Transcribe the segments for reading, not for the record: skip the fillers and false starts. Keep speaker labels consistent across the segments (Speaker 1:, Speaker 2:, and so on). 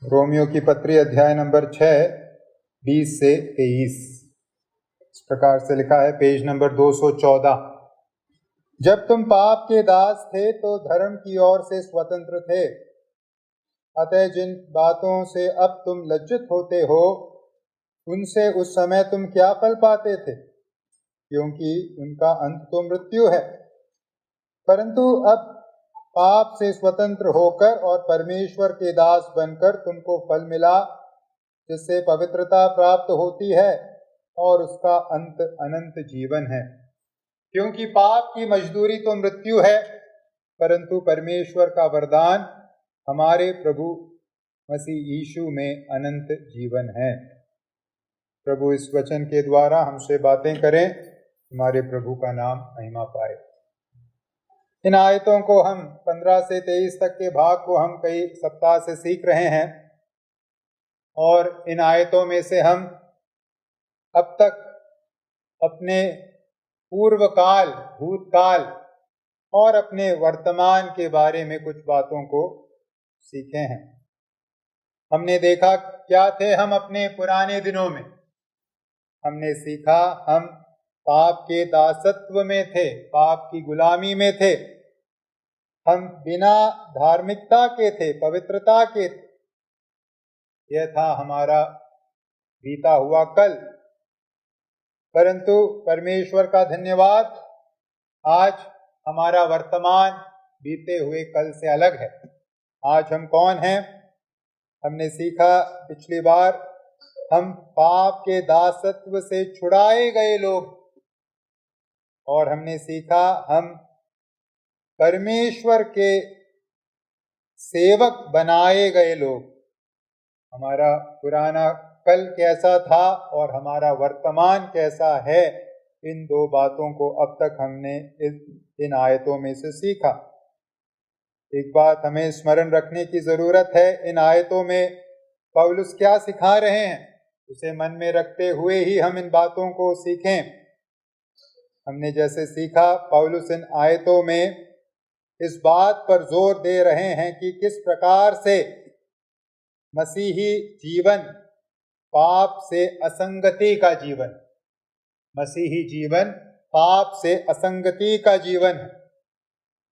Speaker 1: Romeo की पत्री अध्याय नंबर 6 20 से 23 इस प्रकार से लिखा है, पेज नंबर 214। जब तुम पाप के दास थे तो धर्म की ओर से स्वतंत्र थे। अतः जिन बातों से अब तुम लज्जित होते हो उनसे उस समय तुम क्या फल पाते थे, क्योंकि उनका अंत तो मृत्यु है। परंतु अब पाप से स्वतंत्र होकर और परमेश्वर के दास बनकर तुमको फल मिला, जिससे पवित्रता प्राप्त होती है और उसका अंत अनंत जीवन है। क्योंकि पाप की मजदूरी तो मृत्यु है, परंतु परमेश्वर का वरदान हमारे प्रभु मसीह यीशु में अनंत जीवन है। प्रभु इस वचन के द्वारा हमसे बातें करें, हमारे प्रभु का नाम महिमा पाए। इन आयतों को हम 15 से 23 तक के भाग को हम कई सप्ताह से सीख रहे हैं और इन आयतों में से हम अब तक अपने पूर्व काल, भूतकाल और अपने वर्तमान के बारे में कुछ बातों को सीखे हैं। हमने देखा क्या थे हम अपने पुराने दिनों में। हमने सीखा हम पाप के दासत्व में थे, पाप की गुलामी में थे। हम बिना धार्मिकता के थे, पवित्रता के थे। यह था हमारा बीता हुआ कल। परंतु परमेश्वर का धन्यवाद, आज हमारा वर्तमान बीते हुए कल से अलग है। आज हम कौन हैं? हमने सीखा पिछली बार, हम पाप के दासत्व से छुड़ाए गए लोग, और हमने सीखा हम परमेश्वर के सेवक बनाए गए लोग। हमारा पुराना कल कैसा था और हमारा वर्तमान कैसा है, इन दो बातों को अब तक हमने इन आयतों में से सीखा। एक बात हमें स्मरण रखने की जरूरत है, इन आयतों में पौलुस क्या सिखा रहे हैं उसे मन में रखते हुए ही हम इन बातों को सीखें। हमने जैसे सीखा, पौलुस इन आयतों में इस बात पर जोर दे रहे हैं कि किस प्रकार से मसीही जीवन पाप से असंगति का जीवन, मसीही जीवन पाप से असंगति का जीवन है।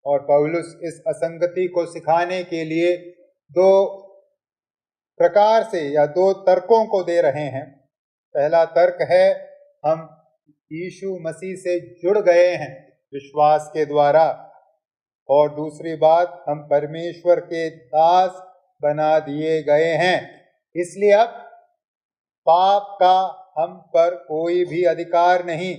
Speaker 1: और पौलुस इस असंगति को सिखाने के लिए दो प्रकार से या दो तर्कों को दे रहे हैं। पहला तर्क है, हम यीशु मसीह से जुड़ गए हैं विश्वास के द्वारा, और दूसरी बात, हम परमेश्वर के दास बना दिए गए हैं। इसलिए अब पाप का हम पर कोई भी अधिकार नहीं।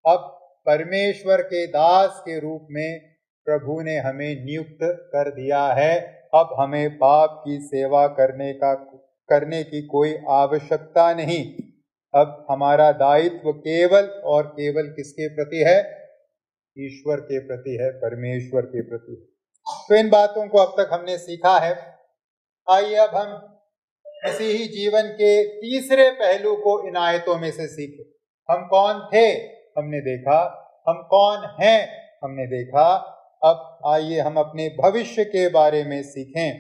Speaker 1: अब परमेश्वर के दास के रूप में प्रभु ने हमें नियुक्त कर दिया है। अब हमें पाप की सेवा करने की कोई आवश्यकता नहीं। अब हमारा दायित्व केवल और केवल किसके प्रति है? ईश्वर के प्रति है, परमेश्वर के प्रति है। तो इन बातों को अब तक हमने सीखा है। आइए अब हम मसीही जीवन के तीसरे पहलू को इन आयतों में से सीखें। हम कौन थे हमने देखा, हम कौन हैं हमने देखा। अब आइए हम अपने भविष्य के बारे में सीखें।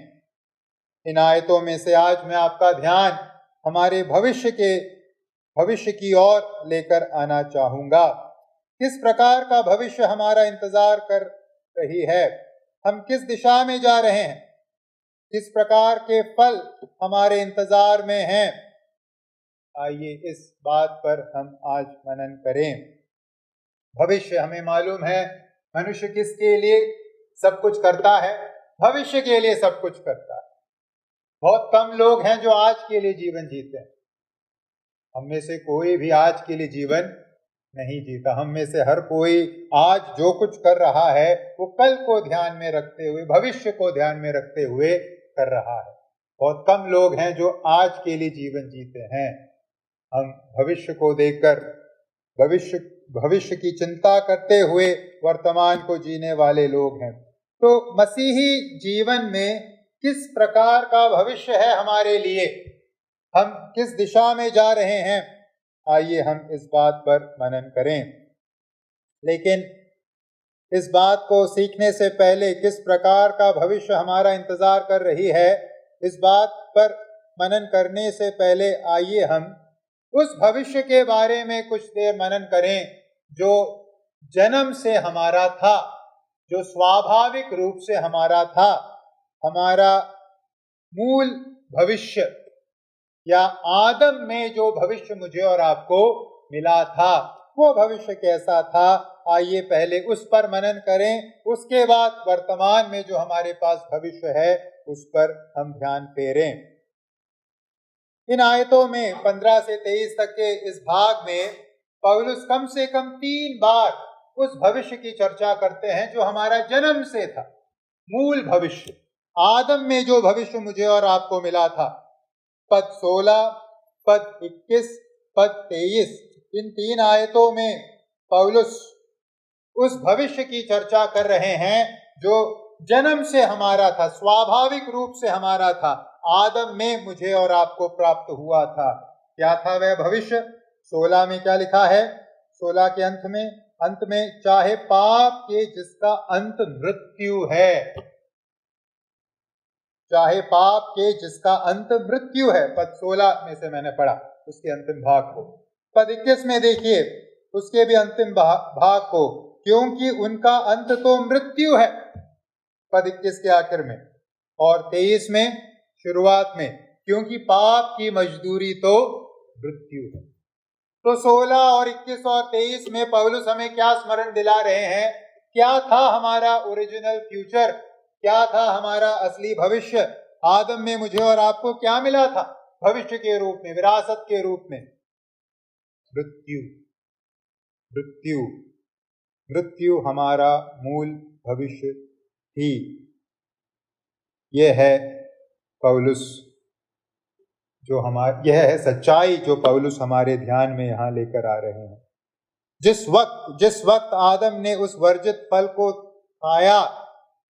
Speaker 1: इन आयतों में से आज मैं आपका ध्यान हमारे भविष्य की ओर लेकर आना चाहूंगा। किस प्रकार का भविष्य हमारा इंतजार कर रही है, हम किस दिशा में जा रहे हैं, किस प्रकार के फल हमारे इंतजार में हैं। आइए इस बात पर हम आज मनन करें। भविष्य, हमें मालूम है मनुष्य किसके लिए सब कुछ करता है? भविष्य के लिए सब कुछ करता है। बहुत कम लोग हैं जो आज के लिए जीवन जीते हैं। हम में से कोई भी आज के लिए जीवन नहीं जीता। हम में से हर कोई आज जो कुछ कर रहा है वो कल को ध्यान में रखते हुए, भविष्य को ध्यान में रखते हुए कर रहा है। बहुत कम लोग हैं जो आज के लिए जीवन जीते हैं। हम भविष्य को देखकर, भविष्य की चिंता करते हुए वर्तमान को जीने वाले लोग हैं। तो मसीही जीवन में किस प्रकार का भविष्य है हमारे लिए, हम किस दिशा में जा रहे हैं, आइए हम इस बात पर मनन करें। लेकिन इस बात को सीखने से पहले, किस प्रकार का भविष्य हमारा इंतजार कर रही है, इस बात पर मनन करने से पहले आइए हम उस भविष्य के बारे में कुछ देर मनन करें जो जन्म से हमारा था, जो स्वाभाविक रूप से हमारा था। हमारा मूल भविष्य या आदम में जो भविष्य मुझे और आपको मिला था, वो भविष्य कैसा था, आइए पहले उस पर मनन करें, उसके बाद वर्तमान में जो हमारे पास भविष्य है उस पर हम ध्यान फेरें। इन आयतों में 15 से 23 तक के इस भाग में पौलुस कम से कम 3 बार उस भविष्य की चर्चा करते हैं जो हमारा जन्म से था, मूल भविष्य, आदम में जो भविष्य मुझे और आपको मिला था। पद 16, पद 21, पद 23, इन 3 आयतों में पौलुस उस भविष्य की चर्चा कर रहे हैं जो जन्म से हमारा था, स्वाभाविक रूप से हमारा था, आदम में मुझे और आपको प्राप्त हुआ था। क्या था वह भविष्य? 16 में क्या लिखा है? 16 के अंत में चाहे पाप के जिसका अंत मृत्यु है, चाहे पाप के जिसका अंत मृत्यु है। पद 16 में से मैंने पढ़ा उसके अंतिम भाग को। पद 21 में देखिए उसके भी अंतिम भाग को, क्योंकि उनका अंत तो मृत्यु है, पद 21 के आखिर में, और 23 में शुरुआत में, क्योंकि पाप की मजदूरी तो मृत्यु है। तो 16 और 21 और 23 में पौलुस हमें क्या स्मरण दिला रहे हैं? क्या था हमारा ओरिजिनल फ्यूचर, क्या था हमारा असली भविष्य? आदम में मुझे और आपको क्या मिला था भविष्य के रूप में, विरासत के रूप में? मृत्यु। मृत्यु मृत्यु हमारा मूल भविष्य थी। यह है पौलुस यह है सच्चाई जो पौलुस हमारे ध्यान में यहां लेकर आ रहे हैं। जिस वक्त आदम ने उस वर्जित फल को खाया,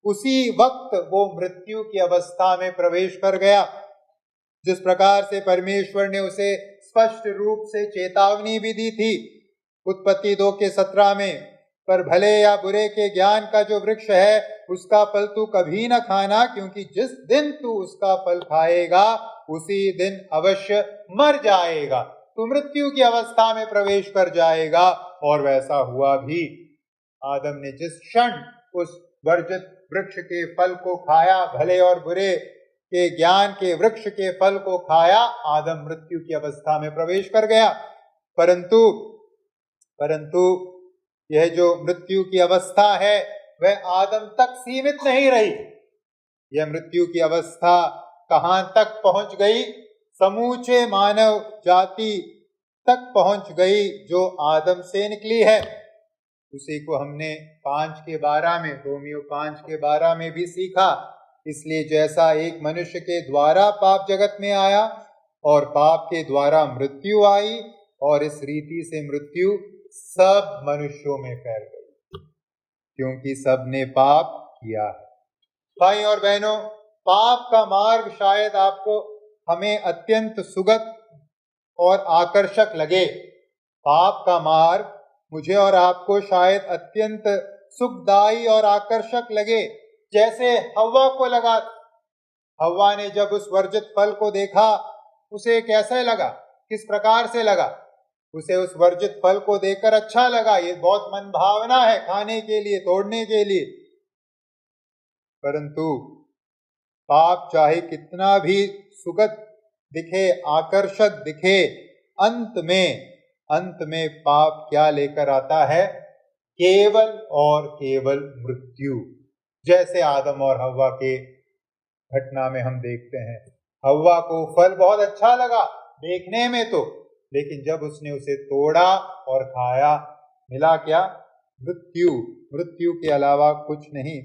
Speaker 1: उसी वक्त वो मृत्यु की अवस्था में प्रवेश कर गया। जिस प्रकार से परमेश्वर ने उसे स्पष्ट रूप से चेतावनी भी दी थी उत्पत्ति 2 के 17 में, पर भले या बुरे के ज्ञान का जो वृक्ष है उसका फल तू कभी न खाना, क्योंकि जिस दिन तू उसका फल खाएगा उसी दिन अवश्य मर जाएगा, तू मृत्यु की अवस्था में प्रवेश कर जाएगा। और वैसा हुआ भी। आदम ने जिस क्षण उस वर्जित वृक्ष के फल को खाया, भले और बुरे के ज्ञान के वृक्ष के फल को खाया, आदम मृत्यु की अवस्था में प्रवेश कर गया। परंतु यह जो मृत्यु की अवस्था है वह आदम तक सीमित नहीं रही। यह मृत्यु की अवस्था कहां तक पहुंच गई? समूचे मानव जाति तक पहुंच गई जो आदम से निकली है। उसी को हमने 5 के 12 में, रोमियो 5 के 12 में भी सीखा। इसलिए जैसा एक मनुष्य के द्वारा पाप जगत में आया और पाप के द्वारा मृत्यु आई, और इस रीति से मृत्यु सब मनुष्यों में फैल गई, क्योंकि सब ने पाप किया है। भाई और बहनों, पाप का मार्ग शायद आपको हमें अत्यंत सुगत और आकर्षक लगे। पाप का मार्ग मुझे और आपको शायद अत्यंत सुखदायी और आकर्षक लगे, जैसे हव्वा को लगा। हव्वा ने जब उस वर्जित फल को देखा, उसे कैसे लगा, किस प्रकार से लगा? उसे उस वर्जित फल को देखकर अच्छा लगा, ये बहुत मनभावना है खाने के लिए, तोड़ने के लिए। परंतु पाप चाहे कितना भी सुगत दिखे, आकर्षक दिखे, अंत में पाप क्या लेकर आता है? केवल और केवल मृत्यु। जैसे आदम और हव्वा के घटना में हम देखते हैं, हव्वा को फल बहुत अच्छा लगा देखने में तो, लेकिन जब उसने उसे तोड़ा और खाया, मिला क्या? मृत्यु के अलावा कुछ नहीं।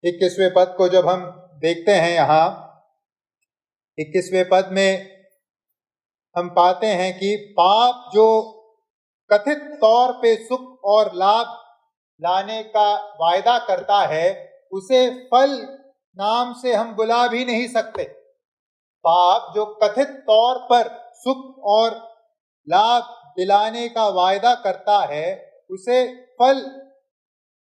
Speaker 1: 21वें पद को जब हम देखते हैं, यहाँ 21वें पद में हम पाते हैं कि पाप जो कथित तौर पे सुख और लाभ लाने का वायदा करता है, उसे फल नाम से हम बुला भी नहीं सकते। पाप जो कथित तौर पर सुख और लाभ दिलाने का वायदा करता है, उसे फल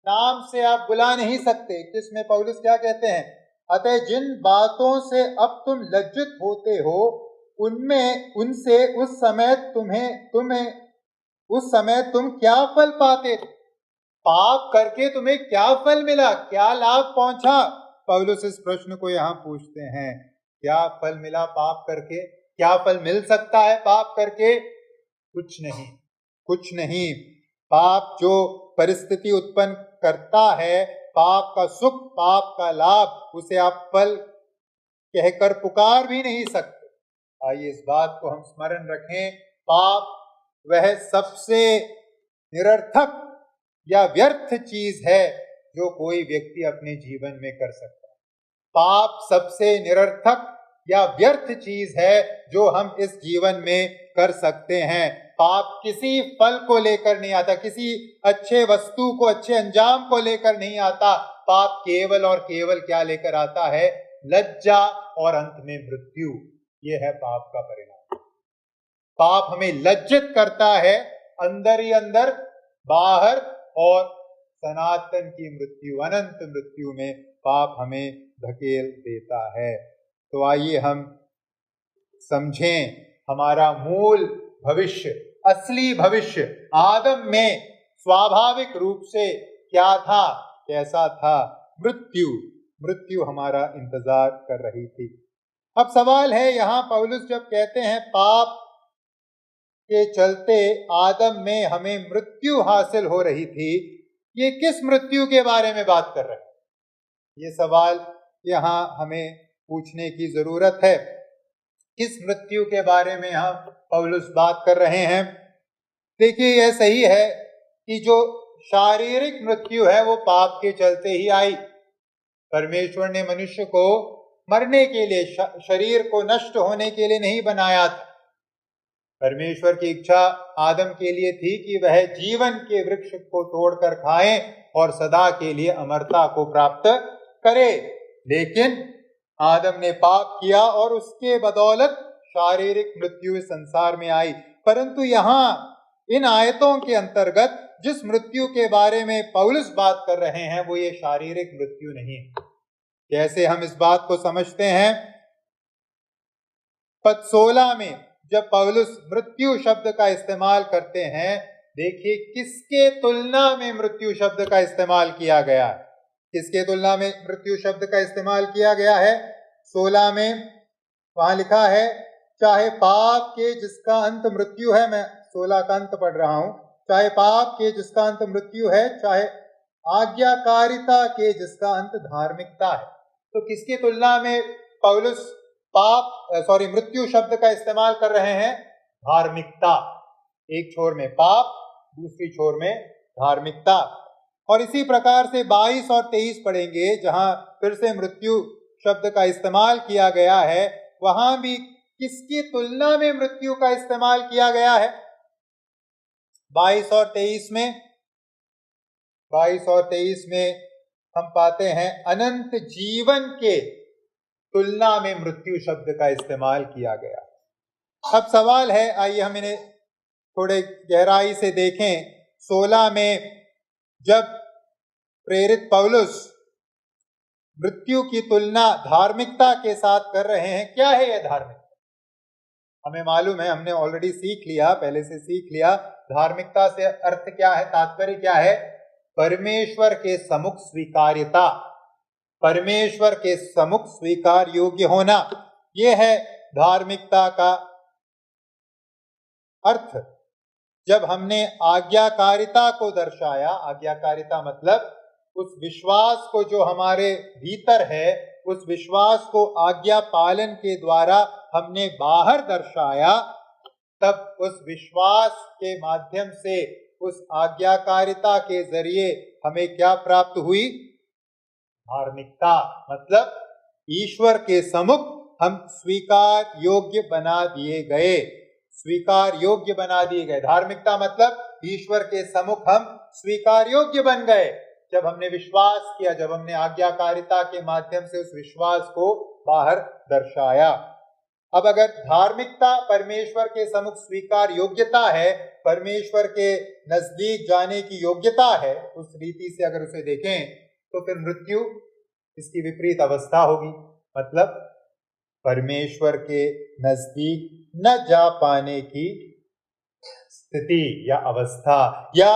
Speaker 1: नाम से आप बुला नहीं सकते। जिसमें पौलुस क्या कहते हैं? अतः जिन बातों से अब तुम लज्जित होते हो उनमें उनसे उस समय तुम क्या फल पाते थे? पाप करके तुम्हें क्या फल मिला, क्या लाभ पहुंचा? पौलुस इस प्रश्न को यहां पूछते हैं, क्या फल मिला पाप करके? क्या फल मिल सकता है पाप करके? कुछ नहीं, कुछ नहीं। पाप जो परिस्थिति उत्पन्न करता है, पाप का सुख, पाप का लाभ, उसे आप फल कहकर पुकार भी नहीं सकते। आइए इस बात को हम स्मरण रखें, पाप वह सबसे निरर्थक या व्यर्थ चीज है जो कोई व्यक्ति अपने जीवन में कर सकता है। पाप सबसे निरर्थक या व्यर्थ चीज है जो हम इस जीवन में कर सकते हैं। पाप किसी फल को लेकर नहीं आता, किसी अच्छे वस्तु को, अच्छे अंजाम को लेकर नहीं आता। पाप केवल और केवल क्या लेकर आता है? लज्जा और अंत में मृत्यु। ये है पाप का परिणाम। पाप हमें लज्जित करता है अंदर ही अंदर, बाहर, और सनातन की मृत्यु, अनंत मृत्यु में पाप हमें धकेल देता है। तो आइए हम समझें, हमारा मूल भविष्य, असली भविष्य आदम में स्वाभाविक रूप से क्या था, कैसा था? मृत्यु। मृत्यु हमारा इंतजार कर रही थी। अब सवाल है यहां, पौलुस जब कहते हैं पाप के चलते आदम में हमें मृत्यु हासिल हो रही थी, ये किस मृत्यु के बारे में बात कर रहे हैं? ये सवाल यहां हमें पूछने की जरूरत है। किस मृत्यु के बारे में यहां पौलुस बात कर रहे हैं? देखिए, यह सही है कि जो शारीरिक मृत्यु है वो पाप के चलते ही आई। परमेश्वर ने मनुष्य को मरने के लिए, शरीर को नष्ट होने के लिए नहीं बनाया था। परमेश्वर की इच्छा आदम के लिए थी कि वह जीवन के वृक्ष को तोड़कर खाए और सदा के लिए अमरता को प्राप्त करे। लेकिन आदम ने पाप किया और उसके बदौलत शारीरिक मृत्यु इस संसार में आई। परंतु यहाँ इन आयतों के अंतर्गत जिस मृत्यु के बारे में पौलुस बात कर रहे हैं वो ये शारीरिक मृत्यु नहीं है। कैसे हम इस बात को समझते हैं? पद 16 में जब पौलुस मृत्यु शब्द का इस्तेमाल करते हैं, देखिए किसके तुलना में मृत्यु शब्द का इस्तेमाल किया गया है। किसके तुलना में मृत्यु शब्द का इस्तेमाल किया गया है? 16 में वहां लिखा है, चाहे पाप के जिसका अंत मृत्यु है, मैं 16 का अंत पढ़ रहा हूं, चाहे पाप के जिसका अंत मृत्यु है, चाहे आज्ञाकारिता के जिसका अंत धार्मिकता है। तो किसकी तुलना में पौलुस मृत्यु शब्द का इस्तेमाल कर रहे हैं? धार्मिकता। एक छोर में पाप, दूसरी छोर में धार्मिकता। और इसी प्रकार से 22 और 23 पढ़ेंगे, जहां फिर से मृत्यु शब्द का इस्तेमाल किया गया है, वहां भी किसकी तुलना में मृत्यु का इस्तेमाल किया गया है? 22 और 23 में हम पाते हैं अनंत जीवन के तुलना में मृत्यु शब्द का इस्तेमाल किया गया। अब सवाल है, आइए हम इन्हें थोड़े गहराई से देखें। 16 में जब प्रेरित पौलुस मृत्यु की तुलना धार्मिकता के साथ कर रहे हैं, क्या है यह धार्मिकता? हमें मालूम है, हमने ऑलरेडी सीख लिया, पहले से सीख लिया, धार्मिकता से अर्थ क्या है, तात्पर्य क्या है? परमेश्वर के सम्मुख स्वीकार्यता, परमेश्वर के सम्मुख स्वीकार योग्य होना, यह है धार्मिकता का अर्थ। जब हमने आज्ञाकारिता को दर्शाया, आज्ञाकारिता मतलब उस विश्वास को जो हमारे भीतर है, उस विश्वास को आज्ञा पालन के द्वारा हमने बाहर दर्शाया, तब उस विश्वास के माध्यम से, उस आज्ञाकारिता के जरिए हमें क्या प्राप्त हुई? धार्मिकता। मतलब ईश्वर के सम्मुख हम स्वीकार योग्य बना दिए गए, स्वीकार योग्य बना दिए गए। धार्मिकता मतलब ईश्वर के सम्मुख हम स्वीकार योग्य बन गए जब हमने विश्वास किया, जब हमने आज्ञाकारिता के माध्यम से उस विश्वास को बाहर दर्शाया। अब अगर धार्मिकता परमेश्वर के सम्मुख स्वीकार योग्यता है, परमेश्वर के नजदीक जाने की योग्यता है, उस रीति से अगर उसे देखें, तो फिर मृत्यु इसकी विपरीत अवस्था होगी, मतलब परमेश्वर के नजदीक न जा पाने की स्थिति या अवस्था। या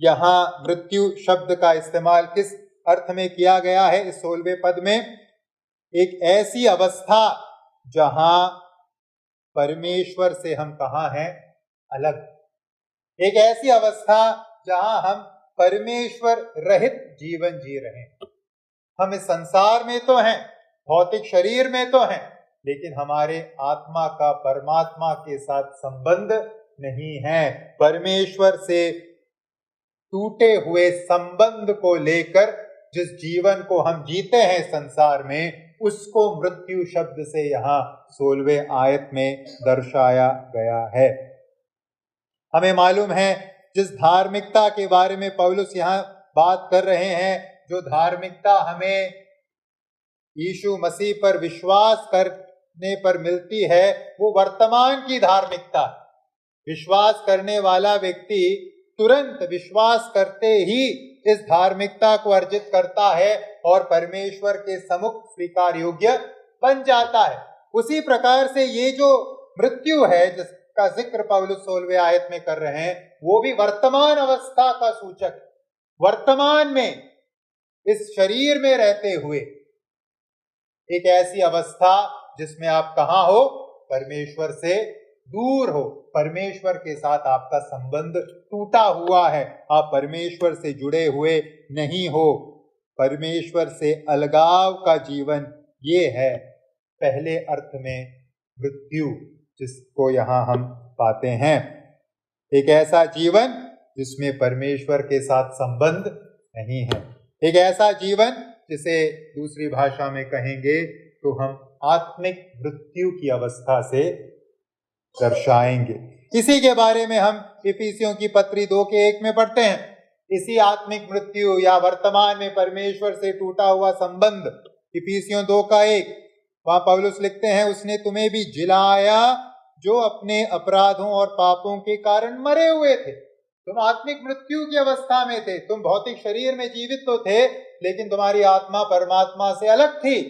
Speaker 1: यहाँ मृत्यु शब्द का इस्तेमाल किस अर्थ में किया गया है इस 16वें पद में? एक ऐसी अवस्था जहां परमेश्वर से हम कहाँ हैं? अलग। एक ऐसी अवस्था जहां हम परमेश्वर रहित जीवन जी रहे हैं। हम इस संसार में तो हैं, भौतिक शरीर में तो हैं, लेकिन हमारे आत्मा का परमात्मा के साथ संबंध नहीं है। परमेश्वर से टूटे हुए संबंध को लेकर जिस जीवन को हम जीते हैं संसार में, उसको मृत्यु शब्द से यहाँ 16वें आयत में दर्शाया गया है। हमें मालूम है जिस धार्मिकता के बारे में पौलुस यहाँ बात कर रहे हैं, जो धार्मिकता हमें यीशु मसीह पर विश्वास करने पर मिलती है, वो वर्तमान की धार्मिकता। विश्वास करने वाला व्यक्ति तुरंत विश्वास करते ही इस धार्मिकता को अर्जित करता है और परमेश्वर के सम्मुख स्वीकार योग्य बन जाता है। उसी प्रकार से ये जो मृत्यु है जिसका जिक्र पौलुस 16वें आयत में कर रहे हैं, वो भी वर्तमान अवस्था का सूचक। वर्तमान में इस शरीर में रहते हुए एक ऐसी अवस्था जिसमें आप कहाँ हो? परमेश्वर से दूर हो। परमेश्वर के साथ आपका संबंध टूटा हुआ है, आप परमेश्वर से जुड़े हुए नहीं हो। परमेश्वर से अलगाव का जीवन ये है पहले अर्थ में मृत्यु, जिसको यहाँ हम पाते हैं। एक ऐसा जीवन जिसमें परमेश्वर के साथ संबंध नहीं है। एक ऐसा जीवन जिसे दूसरी भाषा में कहेंगे तो हम आत्मिक मृत्यु की अवस्था से दर्शाएंगे। इसी के बारे में हम इफिसियों की पत्री 2:1 में पढ़ते हैं। इसी आत्मिक मृत्यु या वर्तमान में परमेश्वर से टूटा हुआ संबंध, इफिसियों 2:1, वहां पौलुस लिखते हैं, उसने तुम्हें भी जिलाया जो अपने अपराधों और पापों के कारण मरे हुए थे। तुम आत्मिक मृत्यु की अवस्था में थे। तुम भौतिक शरीर में जीवित तो थे, लेकिन तुम्हारी आत्मा परमात्मा से अलग थी।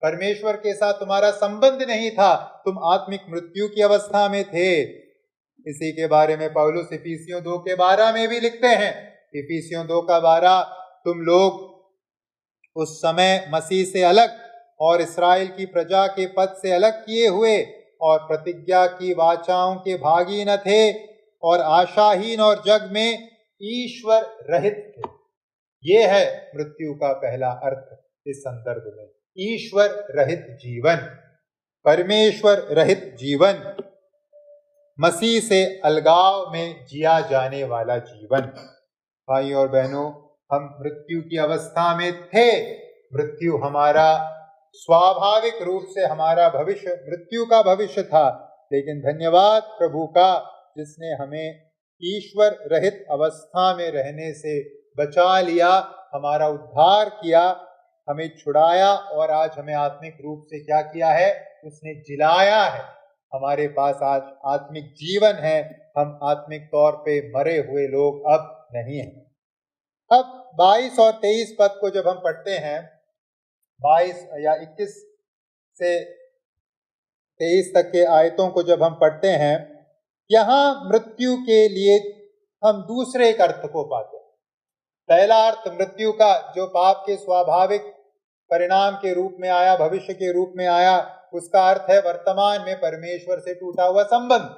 Speaker 1: परमेश्वर के साथ तुम्हारा संबंध नहीं था। तुम आत्मिक मृत्यु की अवस्था में थे। इसी के बारे में पौलुस इफिसियों 2:12 में भी लिखते हैं। इफिसियों 2:12, तुम लोग उस समय मसीह से अलग और इस्राएल की प्रजा के पद से अलग किए हुए और प्रतिज्ञा की वाचाओं के भागी न थे और आशाहीन और जग में ईश्वर रहित थे। ये है मृत्यु का पहला अर्थ इस संदर्भ में, ईश्वर रहित जीवन, परमेश्वर रहित जीवन, मसीह से अलगाव में जिया जाने वाला जीवन। भाई और बहनों, हम मृत्यु की अवस्था में थे। मृत्यु हमारा स्वाभाविक रूप से हमारा भविष्य, मृत्यु का भविष्य था, लेकिन धन्यवाद प्रभु का जिसने हमें ईश्वर रहित अवस्था में रहने से बचा लिया, हमारा उद्धार किया, हमें छुड़ाया और आज हमें आत्मिक रूप से क्या किया है? उसने जिलाया है। हमारे पास आज आत्मिक जीवन है। हम आत्मिक तौर पे मरे हुए लोग अब नहीं हैं। अब 22 और 23 पद को जब हम पढ़ते हैं, 22 या 21 से 23 तक के आयतों को जब हम पढ़ते हैं, यहाँ मृत्यु के लिए हम दूसरे एक अर्थ को पाते हैं। पहला अर्थ मृत्यु का जो पाप के स्वाभाविक परिणाम के रूप में आया, भविष्य के रूप में आया, उसका अर्थ है वर्तमान में परमेश्वर से टूटा हुआ संबंध।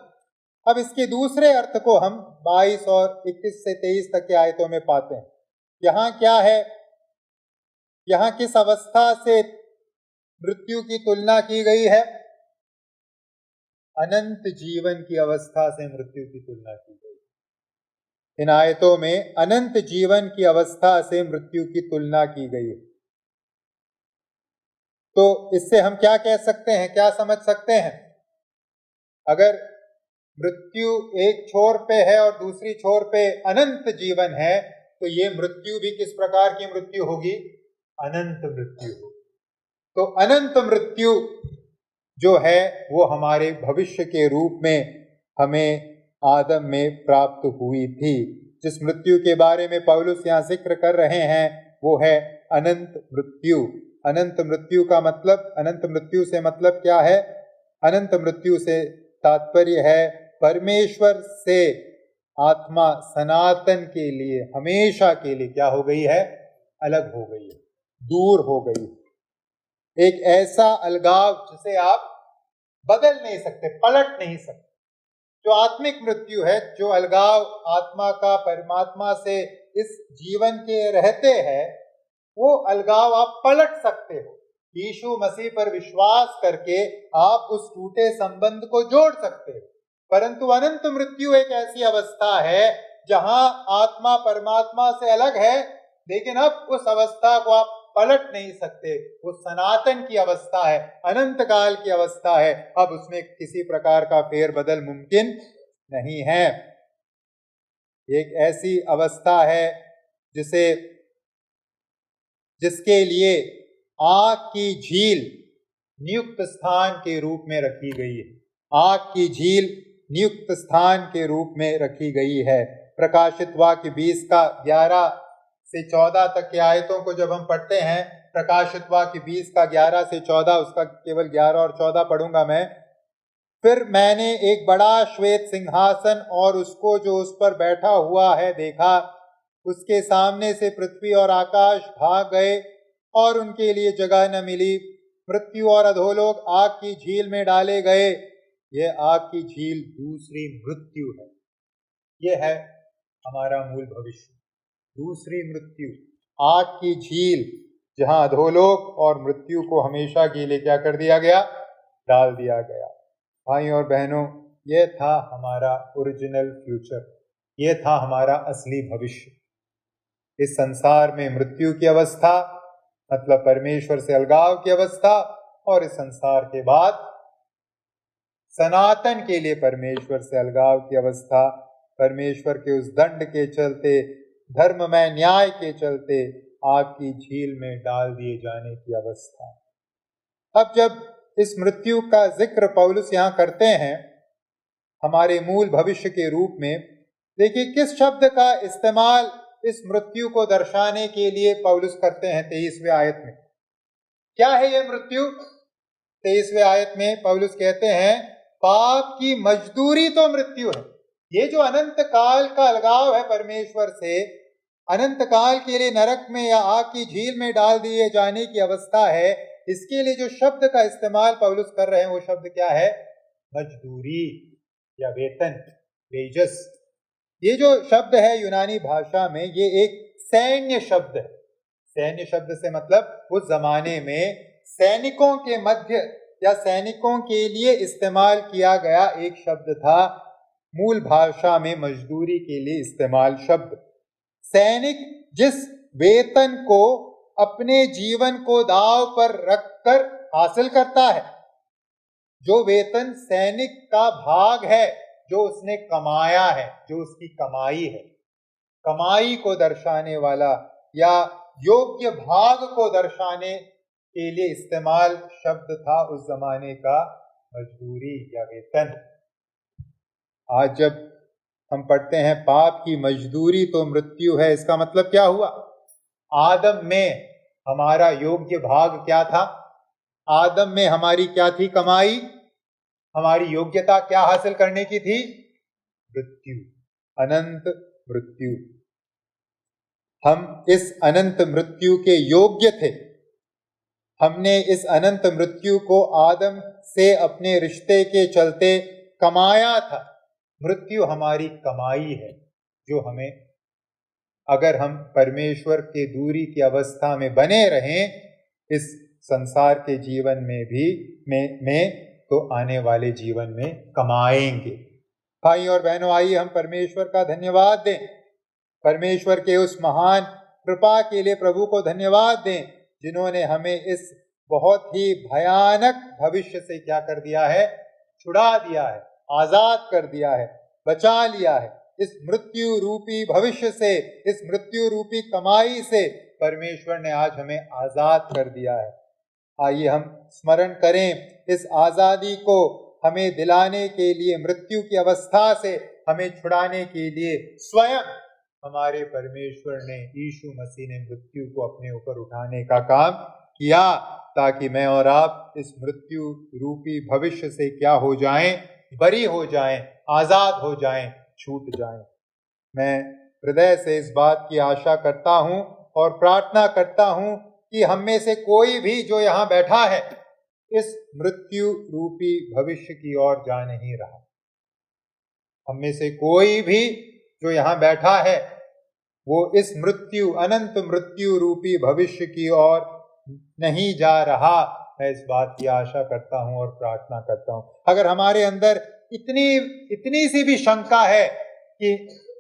Speaker 1: अब इसके दूसरे अर्थ को हम 22 और 21 से 23 तक के आयतों में पाते हैं। यहाँ क्या है? यहाँ किस अवस्था से मृत्यु की तुलना की गई है? अनंत जीवन की अवस्था से मृत्यु की तुलना की गई। इन आयतों में अनंत जीवन की अवस्था से मृत्यु की तुलना की गई है। तो इससे हम क्या कह सकते हैं, क्या समझ सकते हैं? अगर मृत्यु एक छोर पे है और दूसरी छोर पे अनंत जीवन है, तो ये मृत्यु भी किस प्रकार की मृत्यु होगी? अनंत मृत्यु होगी। तो अनंत मृत्यु जो है वो हमारे भविष्य के रूप में हमें आदम में प्राप्त हुई थी। जिस मृत्यु के बारे में पौलुस यहाँ जिक्र कर रहे हैं वो है अनंत मृत्यु। अनंत मृत्यु का मतलब, अनंत मृत्यु से मतलब क्या है? अनंत मृत्यु से तात्पर्य है परमेश्वर से आत्मा सनातन के लिए, हमेशा के लिए क्या हो गई है? अलग हो गई है, दूर हो गई है। एक ऐसा अलगाव जिसे आप बदल नहीं सकते, पलट नहीं सकते। जो आत्मिक मृत्यु है, जो अलगाव आत्मा का परमात्मा से इस जीवन के रहते हैं, वो अलगाव आप पलट सकते हो। यीशु मसीह पर विश्वास करके आप उस टूटे संबंध को जोड़ सकते हो। परंतु अनंत मृत्यु एक ऐसी अवस्था है जहां आत्मा परमात्मा से अलग है, लेकिन अब उस अवस्था को आप पलट नहीं सकते। वो सनातन की अवस्था है, अनंत काल की अवस्था है। अब उसमें किसी प्रकार का फेरबदल मुमकिन नहीं है। एक ऐसी अवस्था है जिसके लिए आग की झील नियुक्त स्थान के रूप में रखी गई है। आग की झील नियुक्त स्थान के रूप में रखी गई है। प्रकाशित वाक्य 20 का 11 से 14 तक की आयतों को जब हम पढ़ते हैं, प्रकाशित वाक्य 20 का 11 से 14, उसका केवल 11 और 14 पढ़ूंगा मैं। फिर मैंने एक बड़ा श्वेत सिंहासन और उसको जो उस पर बैठा हुआ है देखा। उसके सामने से पृथ्वी और आकाश भाग गए और उनके लिए जगह न मिली। मृत्यु और अधोलोक आग की झील में डाले गए। यह आग की झील दूसरी मृत्यु है। यह है हमारा मूल भविष्य, दूसरी मृत्यु, आग की झील, जहां अधोलोक और मृत्यु को हमेशा के लिए क्या कर दिया गया? डाल दिया गया। भाई और बहनों, यह था हमारा ओरिजिनल फ्यूचर, यह था हमारा असली भविष्य। इस संसार में मृत्यु की अवस्था मतलब परमेश्वर से अलगाव की अवस्था, और इस संसार के बाद सनातन के लिए परमेश्वर से अलगाव की अवस्था। परमेश्वर के उस दंड के चलते, धर्ममय न्याय के चलते आग की झील में डाल दिए जाने की अवस्था। अब जब इस मृत्यु का जिक्र पौलुस यहाँ करते हैं हमारे मूल भविष्य के रूप में, देखिए किस शब्द का इस्तेमाल इस मृत्यु को दर्शाने के लिए पौलुस करते हैं 23वें आयत में। क्या है यह मृत्यु? 23वें आयत में पौलुस कहते हैं पाप की मजदूरी तो मृत्यु है। ये जो अनंत काल का अलगाव है परमेश्वर से, अनंत काल के लिए नरक में या आग की झील में डाल दिए जाने की अवस्था है, इसके लिए जो शब्द का इस्तेमाल पौलुस कर रहे हैं वो शब्द क्या है? मजदूरी या वेतन, वेजस। ये जो शब्द है यूनानी भाषा में, ये एक सैन्य शब्द है। सैन्य शब्द से मतलब उस जमाने में सैनिकों के मध्य या सैनिकों के लिए इस्तेमाल किया गया एक शब्द था। मूल भाषा में मजदूरी के लिए इस्तेमाल शब्द। सैनिक जिस वेतन को अपने जीवन को दांव पर रखकर हासिल करता है, जो वेतन सैनिक का भाग है, जो उसने कमाया है, जो उसकी कमाई है, कमाई को दर्शाने वाला या योग्य भाग को दर्शाने के लिए इस्तेमाल शब्द था उस जमाने का मजदूरी या वेतन। आज जब हम पढ़ते हैं पाप की मजदूरी तो मृत्यु है, इसका मतलब क्या हुआ? आदम में हमारा योग्य भाग क्या था? आदम में हमारी क्या थी कमाई? हमारी योग्यता क्या हासिल करने की थी? मृत्यु, अनंत मृत्यु। हम इस अनंत मृत्यु के योग्य थे। हमने इस अनंत मृत्यु को आदम से अपने रिश्ते के चलते कमाया था। मृत्यु हमारी कमाई है जो हमें, अगर हम परमेश्वर के दूरी की अवस्था में बने रहें इस संसार के जीवन में भी में तो आने वाले जीवन में कमाएंगे। भाई और बहनों, आइए हम परमेश्वर का धन्यवाद दें। परमेश्वर के उस महान कृपा के लिए प्रभु को धन्यवाद दें जिन्होंने हमें इस बहुत ही भयानक भविष्य से क्या कर दिया है? छुड़ा दिया है, आजाद कर दिया है, बचा लिया है। इस मृत्यु रूपी भविष्य से, इस मृत्यु रूपी कमाई से परमेश्वर ने आज हमें आजाद कर दिया है। आइए हम स्मरण करें इस आजादी को हमें दिलाने के लिए, मृत्यु की अवस्था से हमें छुड़ाने के लिए स्वयं हमारे परमेश्वर ने, यीशु मसीह ने मृत्यु को अपने ऊपर उठाने का काम किया, ताकि मैं और आप इस मृत्यु रूपी भविष्य से क्या हो जाएं, बरी हो जाएं, आजाद हो जाएं, छूट जाएं। मैं हृदय से इस बात की आशा करता हूं और प्रार्थना करता हूं कि हम में से कोई भी जो यहाँ बैठा है इस मृत्यु रूपी भविष्य की ओर जा नहीं रहा। हम में से कोई भी जो यहाँ बैठा है वो इस मृत्यु, अनंत मृत्यु रूपी भविष्य की ओर नहीं जा रहा। मैं इस बात की आशा करता हूं और प्रार्थना करता हूं। अगर हमारे अंदर इतनी सी भी शंका है कि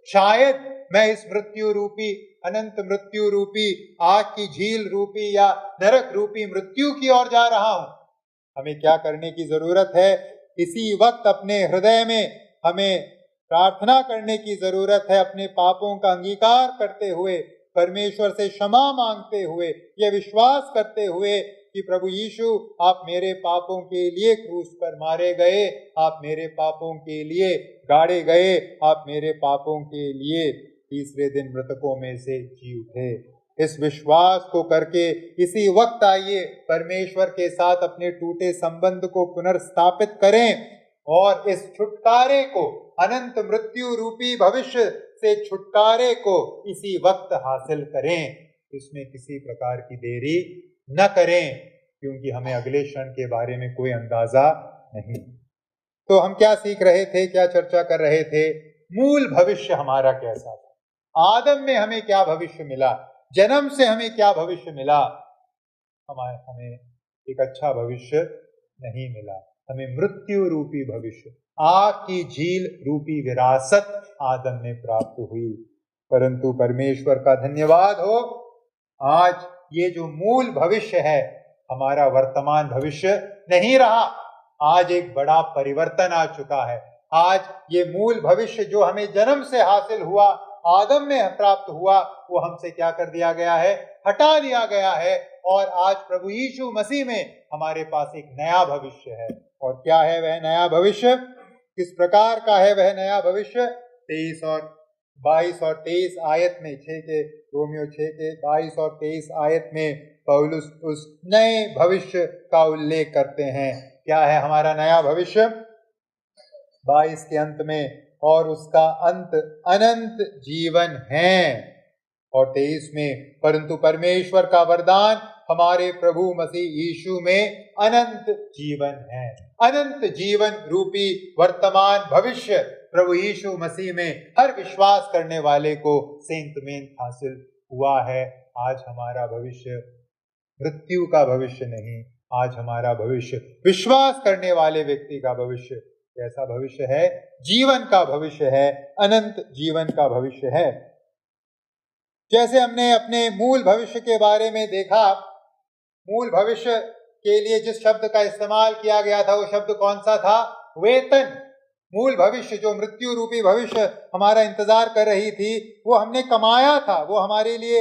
Speaker 1: शायद मैं इस मृत्यु रूपी, अनंत मृत्यु रूपी, आग की झील रूपी या नरक रूपी मृत्यु की ओर जा रहा हूं, हमें क्या करने की जरूरत है? इसी वक्त अपने हृदय में हमें प्रार्थना करने की जरूरत है, अपने पापों का अंगीकार करते हुए, परमेश्वर से क्षमा मांगते हुए, यह विश्वास करते हुए कि प्रभु यीशु, आप मेरे पापों के लिए क्रूस पर मारे गए, आप मेरे पापों के लिए गाड़े गए, आप मेरे पापों के लिए तीसरे दिन मृतकों में से जी उठे। इस विश्वास को करके इसी वक्त आइए परमेश्वर के साथ अपने टूटे संबंध को पुनर्स्थापित करें और इस छुटकारे को, अनंत मृत्यु रूपी भविष्य से छुटकारे को इसी वक्त हासिल करें। इसमें किसी प्रकार की देरी न करें, क्योंकि हमें अगले क्षण के बारे में कोई अंदाजा नहीं। तो हम क्या सीख रहे थे, क्या चर्चा कर रहे थे? मूल भविष्य हमारा कैसा था? आदम में हमें क्या भविष्य मिला? जन्म से हमें क्या भविष्य मिला? हमें एक अच्छा भविष्य नहीं मिला। हमें मृत्यु रूपी भविष्य, आग की झील रूपी विरासत आदम में प्राप्त हुई। परंतु परमेश्वर का धन्यवाद हो, आज ये जो मूल भविष्य है हमारा वर्तमान भविष्य नहीं रहा। आज एक बड़ा परिवर्तन आ चुका है। आज ये मूल भविष्य जो हमें जन्म से हासिल हुआ, आदम में प्राप्त हुआ, वो हमसे क्या कर दिया गया है? हटा दिया गया है। और आज प्रभु यीशु मसीह में हमारे पास एक नया भविष्य है। और क्या है वह नया भविष्य? किस प्रकार का है वह नया भविष्य? 22 और 23 आयत में, रोमियो 6 के 22 और 23 आयत में पौलुस उस नए भविष्य का उल्लेख करते हैं। क्या है हमारा नया भविष्य? 22 के अंत में, और उसका अंत अनंत जीवन है। और 23 में, परंतु परमेश्वर का वरदान हमारे प्रभु मसीह यीशु में अनंत जीवन है। अनंत जीवन रूपी वर्तमान भविष्य प्रभु यीशु मसीह में हर विश्वास करने वाले को सेंतमेंत हासिल हुआ है। आज हमारा भविष्य मृत्यु का भविष्य नहीं, आज हमारा भविष्य विश्वास करने वाले व्यक्ति का भविष्य कैसा भविष्य है? जीवन का भविष्य है, अनंत जीवन का भविष्य है। जैसे हमने अपने मूल भविष्य के बारे में देखा, मूल भविष्य के लिए जिस शब्द का इस्तेमाल किया गया था वो शब्द कौन सा था? वेतन। मूल भविष्य, जो मृत्यु रूपी भविष्य हमारा इंतजार कर रही थी, वो हमने कमाया था, वो हमारे लिए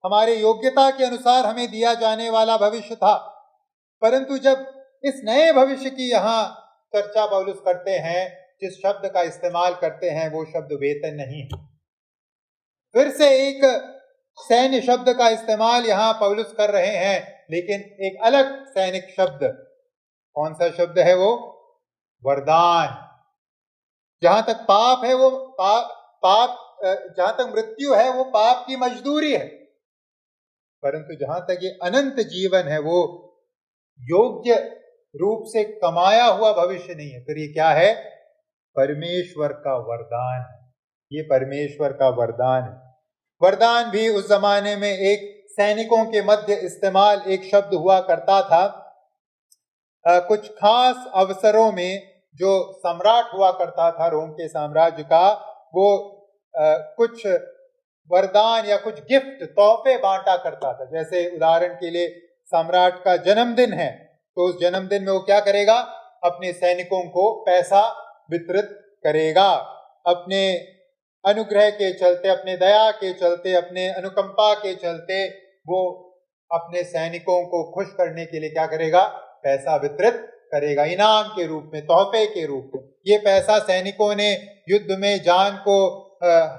Speaker 1: हमारे योग्यता के अनुसार हमें दिया जाने वाला भविष्य था। परंतु जब इस नए भविष्य की यहाँ चर्चा पौलुस करते हैं, जिस शब्द का इस्तेमाल करते हैं वो शब्द वेतन नहीं है। फिर से एक सैन्य शब्द का इस्तेमाल यहाँ पौलुस कर रहे हैं, लेकिन एक अलग सैनिक शब्द। कौन सा शब्द है वो? वरदान। जहां तक पाप है वो पाप जहां तक मृत्यु है वो पाप की मजदूरी है, परंतु जहां तक ये अनंत जीवन है वो योग्य रूप से कमाया हुआ भविष्य नहीं है। फिर ये क्या है? परमेश्वर का वरदान है। ये परमेश्वर का वरदान है। वरदान भी उस जमाने में एक सैनिकों के मध्य इस्तेमाल एक शब्द हुआ करता था। कुछ खास अवसरों में जो सम्राट हुआ करता था रोम के साम्राज्य का, वो कुछ वरदान या कुछ गिफ्ट, तोहफे बांटा करता था। जैसे उदाहरण के लिए सम्राट का जन्मदिन है, तो उस जन्मदिन में वो क्या करेगा? अपने सैनिकों को पैसा वितरित करेगा। अपने अनुग्रह के चलते, अपने दया के चलते, अपने अनुकंपा के चलते वो अपने सैनिकों को खुश करने के लिए क्या करेगा? पैसा वितरित करेगा, इनाम के रूप में, तोहफे के रूप में। ये पैसा सैनिकों ने युद्ध में जान को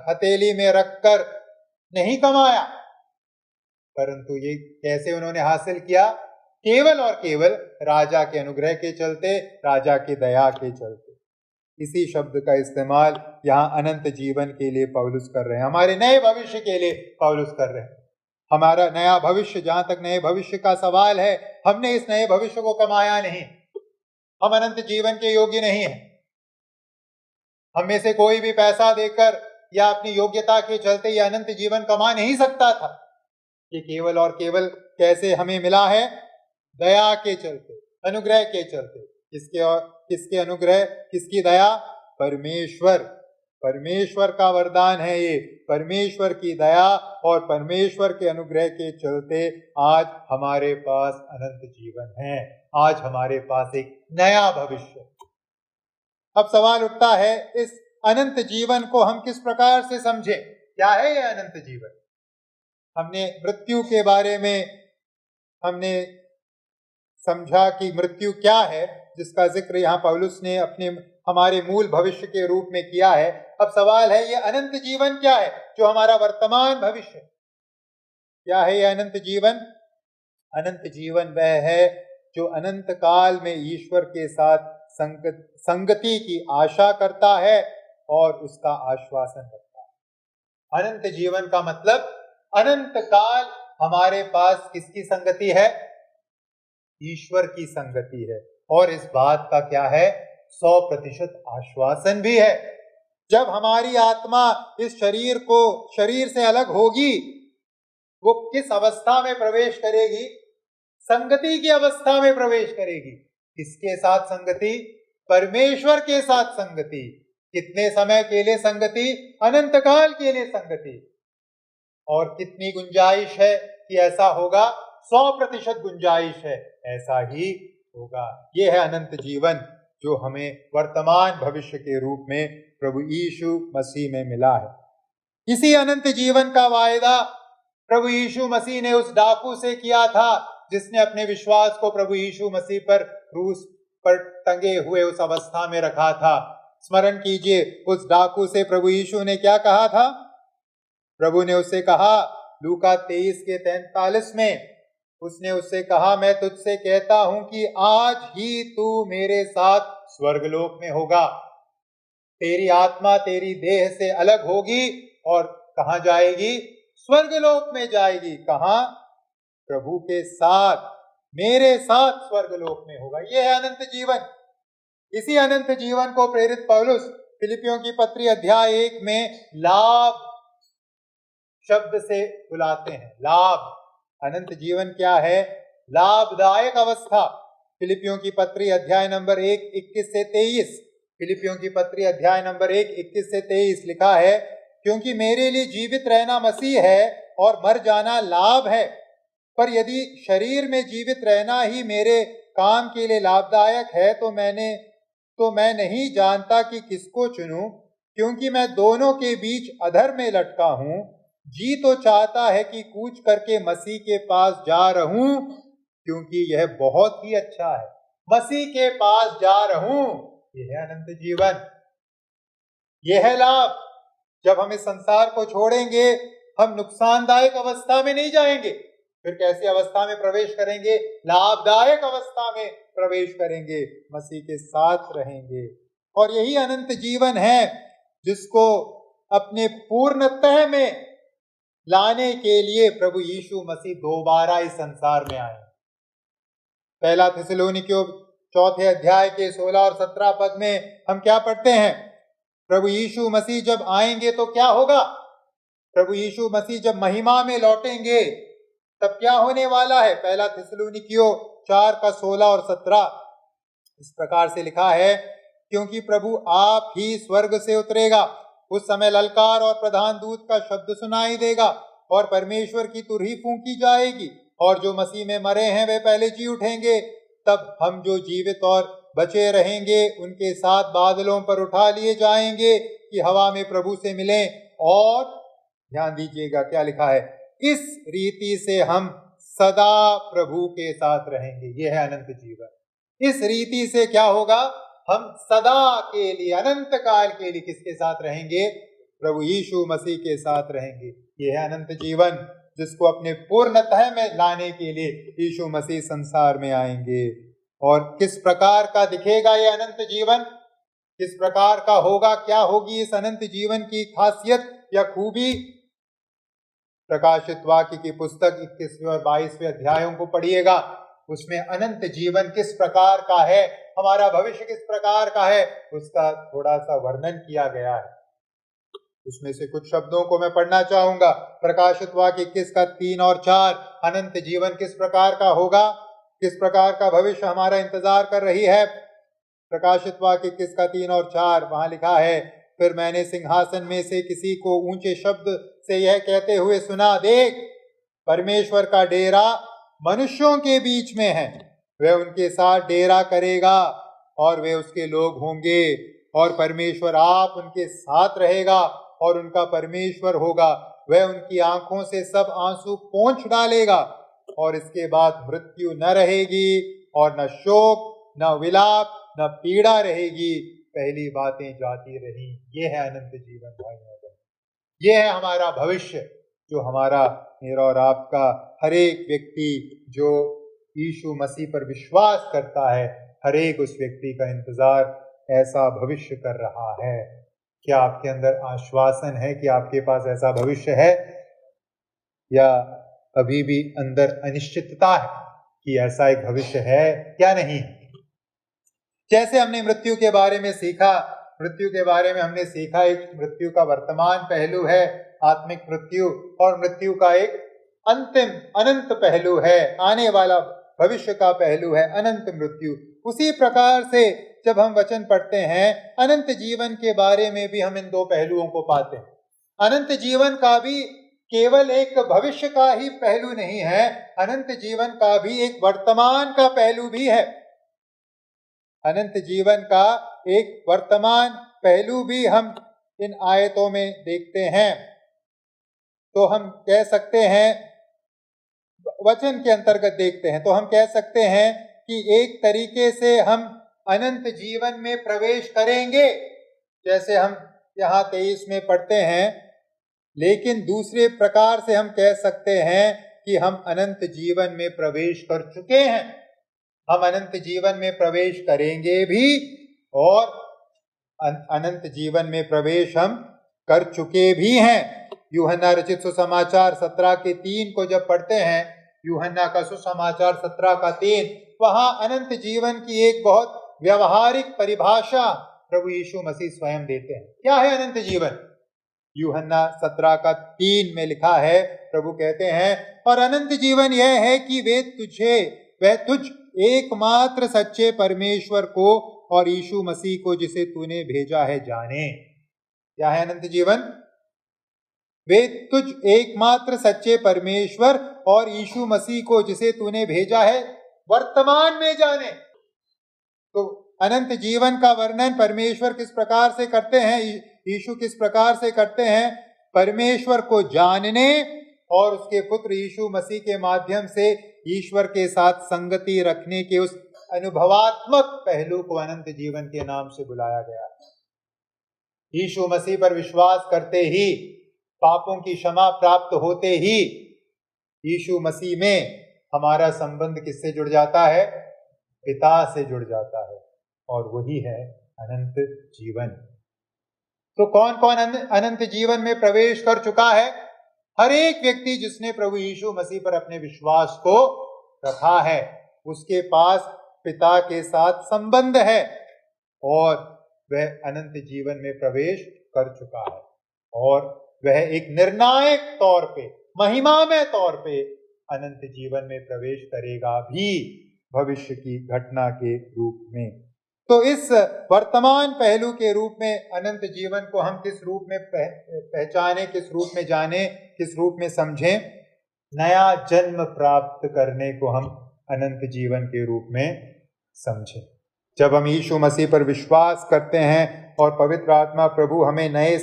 Speaker 1: हथेली में रखकर नहीं कमाया, परंतु ये कैसे उन्होंने हासिल किया? केवल और केवल राजा के अनुग्रह के चलते, राजा की दया के चलते। इसी शब्द का इस्तेमाल यहाँ अनंत जीवन के लिए पौलुस कर रहे हैं, हमारे नए भविष्य के लिए पौलुस कर रहे हैं। हमारा नया भविष्य, जहां तक नए भविष्य का सवाल है, हमने इस नए भविष्य को कमाया नहीं, हम अनंत जीवन के योग्य नहीं हैं। हम में से कोई भी पैसा देकर या अपनी योग्यता के चलते यह अनंत जीवन कमा नहीं सकता था। ये केवल और केवल कैसे हमें मिला है? दया के चलते, अनुग्रह के चलते। किसके अनुग्रह, किसकी दया? परमेश्वर का वरदान है ये, परमेश्वर की दया और परमेश्वर के अनुग्रह के चलते आज हमारे पास अनंत जीवन है, आज हमारे पास एक नया भविष्य। अब सवाल उठता है, इस अनंत जीवन को हम किस प्रकार से समझें? क्या है यह अनंत जीवन? हमने मृत्यु के बारे में हमने समझा कि मृत्यु क्या है, जिसका जिक्र यहाँ पौलुस ने हमारे मूल भविष्य के रूप में किया है। अब सवाल है, यह अनंत जीवन क्या है जो हमारा वर्तमान भविष्य? क्या है यह अनंत जीवन? अनंत जीवन वह है जो अनंत काल में ईश्वर के साथ संगति की आशा करता है और उसका आश्वासन करता है। अनंत जीवन का मतलब अनंत काल हमारे पास किसकी संगति है? ईश्वर की संगति है। और इस बात का क्या है? 100% आश्वासन भी है। जब हमारी आत्मा इस शरीर से अलग होगी, वो किस अवस्था में प्रवेश करेगी? संगति की अवस्था में प्रवेश करेगी। किसके साथ संगति? परमेश्वर के साथ संगति। कितने समय के लिए संगति? अनंत काल के लिए संगति। और कितनी गुंजाइश है कि ऐसा होगा? 100% गुंजाइश है, ऐसा ही होगा। ये है अनंत जीवन जो हमें वर्तमान भविष्य के रूप में प्रभु यीशु मसीह में मिला है। इसी अनंत जीवन का वायदा प्रभु यीशु मसीह ने उस डाकू से किया था जिसने अपने विश्वास को प्रभु यीशु मसीह पर क्रूस पर टंगे हुए उस अवस्था में रखा था। स्मरण कीजिए, उस डाकू से प्रभु यीशु ने क्या कहा था? प्रभु ने उससे कहा, लूका 23 के 43 में उसने उससे कहा, मैं तुझसे कहता हूं कि आज ही तू मेरे साथ स्वर्गलोक में होगा। तेरी आत्मा तेरी देह से अलग होगी और कहां जाएगी? स्वर्गलोक में जाएगी। कहां? प्रभु के साथ, मेरे साथ स्वर्गलोक में होगा। यह है अनंत जीवन। इसी अनंत जीवन को प्रेरित पौलुस फिलिपियों की पत्री अध्याय 1 में लाभ शब्द से बुलाते हैं। लाभ, अनंत जीवन क्या है? लाभदायक अवस्था। फिलिपियों की पत्री अध्याय नंबर 1 21 से 23, फिलिपियों की पत्री अध्याय नंबर 1 21 से 23 लिखा है, क्योंकि मेरे लिए जीवित रहना मसीह है और मर जाना लाभ है। पर यदि शरीर में जीवित रहना ही मेरे काम के लिए लाभदायक है तो मैं नहीं जानता कि किसको चुनूं, क्योंकि मैं दोनों के बीच अधर में लटका हूं। जी तो चाहता है कि कूच करके मसीह के पास जा रहूं, क्योंकि यह बहुत ही अच्छा है। मसीह के पास जा रहूं, यह है अनंत जीवन, यह है लाभ। जब हम इस संसार को छोड़ेंगे, हम नुकसानदायक अवस्था में नहीं जाएंगे, फिर कैसी अवस्था में प्रवेश करेंगे? लाभदायक अवस्था में प्रवेश करेंगे, मसीह के साथ रहेंगे। और यही अनंत जीवन है जिसको अपने पूर्णतः में लाने के लिए प्रभु यीशु मसीह दोबारा इस संसार में आए। पहला थिस्सलुनीकियों 4 अध्याय के 16 और 17 पद में हम क्या पढ़ते हैं? प्रभु यीशु मसीह जब आएंगे तो क्या होगा? प्रभु यीशु मसीह जब महिमा में लौटेंगे तब क्या होने वाला है? पहला थिस्सलुनीकियों 4 का 16 और 17 इस प्रकार से लिखा है, क्योंकि प्रभु आप ही स्वर्ग से उतरेगा, उस समय ललकार और प्रधान दूत का शब्द सुनाई देगा और परमेश्वर की तुरही फूंकी जाएगी, और जो मसीह में मरे हैं वे पहले जी उठेंगे। तब हम जो जीवित और बचे रहेंगे उनके साथ बादलों पर उठा लिए जाएंगे कि हवा में प्रभु से मिलें। और ध्यान दीजिएगा क्या लिखा है, इस रीति से हम सदा प्रभु के साथ रहेंगे। यह है अनंत जीवन। इस रीति से क्या होगा? हम सदा के लिए, अनंत काल के लिए किसके साथ रहेंगे? प्रभु यीशु मसीह के साथ रहेंगे। यह है अनंत जीवन जिसको अपने पूर्णतः में लाने के लिए यीशु मसीह संसार में आएंगे। और किस प्रकार का दिखेगा ये अनंत जीवन, किस प्रकार का होगा, क्या होगी इस अनंत जीवन की खासियत या खूबी, प्रकाशित वाक्य की पुस्तक 21वें और 22वें अध्यायों को पढ़िएगा। उसमें अनंत जीवन किस प्रकार का है, हमारा भविष्य किस प्रकार का है, उसका थोड़ा सा वर्णन किया गया है। उसमें से कुछ शब्दों को मैं पढ़ना चाहूंगा। प्रकाशित वाक्य 21 का 3 और 4, अनंत जीवन किस प्रकार का होगा, किस प्रकार का भविष्य हमारा इंतजार कर रही है। प्रकाशित वाक्य 21 का 3 और 4, वहां लिखा है, फिर मैंने सिंहासन में से किसी को ऊंचे शब्द से यह कहते हुए सुना, देख, परमेश्वर का डेरा मनुष्यों के बीच में है, वह उनके साथ डेरा करेगा और वे उसके लोग होंगे, और परमेश्वर आप उनके साथ रहेगा और उनका परमेश्वर होगा। वह उनकी आंखों से सब आंसू पोंछ डालेगा, और इसके बाद मृत्यु न रहेगी और न शोक, न विलाप, न पीड़ा रहेगी, पहली बातें जाती रही। ये है अनंत जीवन भाइयों। ये है हमारा भविष्य, जो हमारा, मेरा और आपका, हर एक व्यक्ति जो यीशु मसीह पर विश्वास करता है, हर एक उस व्यक्ति का इंतजार ऐसा भविष्य कर रहा है। क्या आपके अंदर आश्वासन है कि आपके पास ऐसा भविष्य है, या अभी भी अंदर अनिश्चितता है कि ऐसा एक भविष्य है क्या नहीं? जैसे हमने मृत्यु के बारे में सीखा, मृत्यु के बारे में हमने सीखा, एक मृत्यु का वर्तमान पहलू है आत्मिक मृत्यु, और मृत्यु का एक अंतिम अनंत पहलू है, आने वाला भविष्य का पहलू है अनंत मृत्यु। उसी प्रकार से जब हम वचन पढ़ते हैं, अनंत जीवन के बारे में भी हम इन दो पहलुओं को पाते हैं। अनंत जीवन का भी केवल एक भविष्य का ही पहलू नहीं है, अनंत जीवन का भी एक वर्तमान का पहलू भी है। अनंत जीवन का एक वर्तमान पहलू भी हम इन आयतों में देखते हैं। तो हम कह सकते हैं, वचन के अंतर्गत देखते हैं तो हम कह सकते हैं कि एक तरीके से हम अनंत जीवन में प्रवेश करेंगे, जैसे हम यहाँ 23 में पढ़ते हैं। लेकिन दूसरे प्रकार से हम कह सकते हैं कि हम अनंत जीवन में प्रवेश कर चुके हैं, हम अनंत जीवन में प्रवेश करेंगे भी, और अनंत जीवन में प्रवेश हम कर चुके भी हैं। यूहन्ना रचित सुसमाचार 17 के 3 को जब पढ़ते हैं, यूहन्ना का सुसमाचार 17 का 3, वहां अनंत जीवन की एक बहुत व्यवहारिक परिभाषा प्रभु यीशु मसीह स्वयं देते हैं। क्या है अनंत जीवन? यूहन्ना 17 का 3 में लिखा है, प्रभु कहते हैं, और अनंत जीवन यह है कि वह तुझ एकमात्र सच्चे परमेश्वर को और यीशु मसीह को जिसे तूने भेजा है जाने। क्या है अनंत जीवन? वे तुझ एकमात्र सच्चे परमेश्वर और यीशु मसीह को जिसे तूने भेजा है वर्तमान में जाने। तो अनंत जीवन का वर्णन परमेश्वर किस प्रकार से करते हैं, यीशु किस प्रकार से करते हैं? परमेश्वर को जानने और उसके पुत्र यीशु मसीह के माध्यम से ईश्वर के साथ संगति रखने के उस अनुभवात्मक पहलू को अनंत जीवन के नाम से बुलाया गया है। यीशु मसीह पर विश्वास करते ही, पापों की क्षमा प्राप्त होते ही, यीशु मसीह में हमारा संबंध किससे जुड़ जाता है? पिता से जुड़ जाता है, और वही है अनंत जीवन। तो कौन कौन अनंत जीवन में प्रवेश कर चुका है? हर एक व्यक्ति जिसने प्रभु यीशु मसीह पर अपने विश्वास को रखा है, उसके पास पिता के साथ संबंध है, और वह अनंत जीवन में प्रवेश कर चुका है, और वह एक निर्णायक तौर पे, महिमामय तौर पे अनंत जीवन में प्रवेश करेगा भी, भविष्य की घटना के रूप में। तो इस वर्तमान पहलू के रूप में अनंत जीवन को हम किस रूप में पहचाने, किस रूप में जाने, किस रूप में समझें? नया जन्म प्राप्त करने को हम अनंत जीवन के रूप में समझें। जब हम यीशु मसीह पर विश्वास करते हैं और पवित्र आत्मा प्रभु हमें नए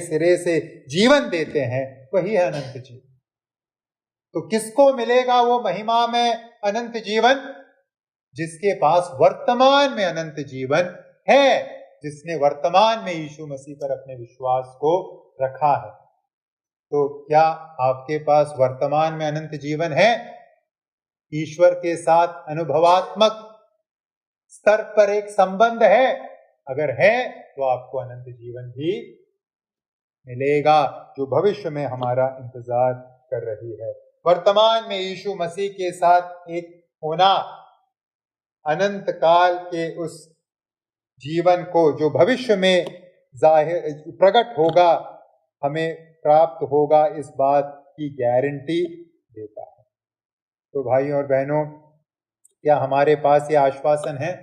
Speaker 1: सिरे से जीवन देते हैं, वही है अनंत जीवन। तो किसको मिलेगा वो महिमा में अनंत जीवन? जिसके पास वर्तमान में अनंत जीवन है, जिसने वर्तमान में यीशु मसीह पर अपने विश्वास को रखा है। तो क्या आपके पास वर्तमान में अनंत जीवन है? ईश्वर के साथ अनुभवात्मक स्तर पर एक संबंध है? अगर है तो आपको अनंत जीवन भी मिलेगा, जो भविष्य में हमारा इंतजार कर रही है। वर्तमान में यीशु मसीह के साथ एक होना अनंत काल के उस जीवन को, जो भविष्य में जाहिर प्रकट होगा, हमें प्राप्त होगा, इस बात की गारंटी देता है। तो भाइयों और बहनों, क्या हमारे पास ये आश्वासन है?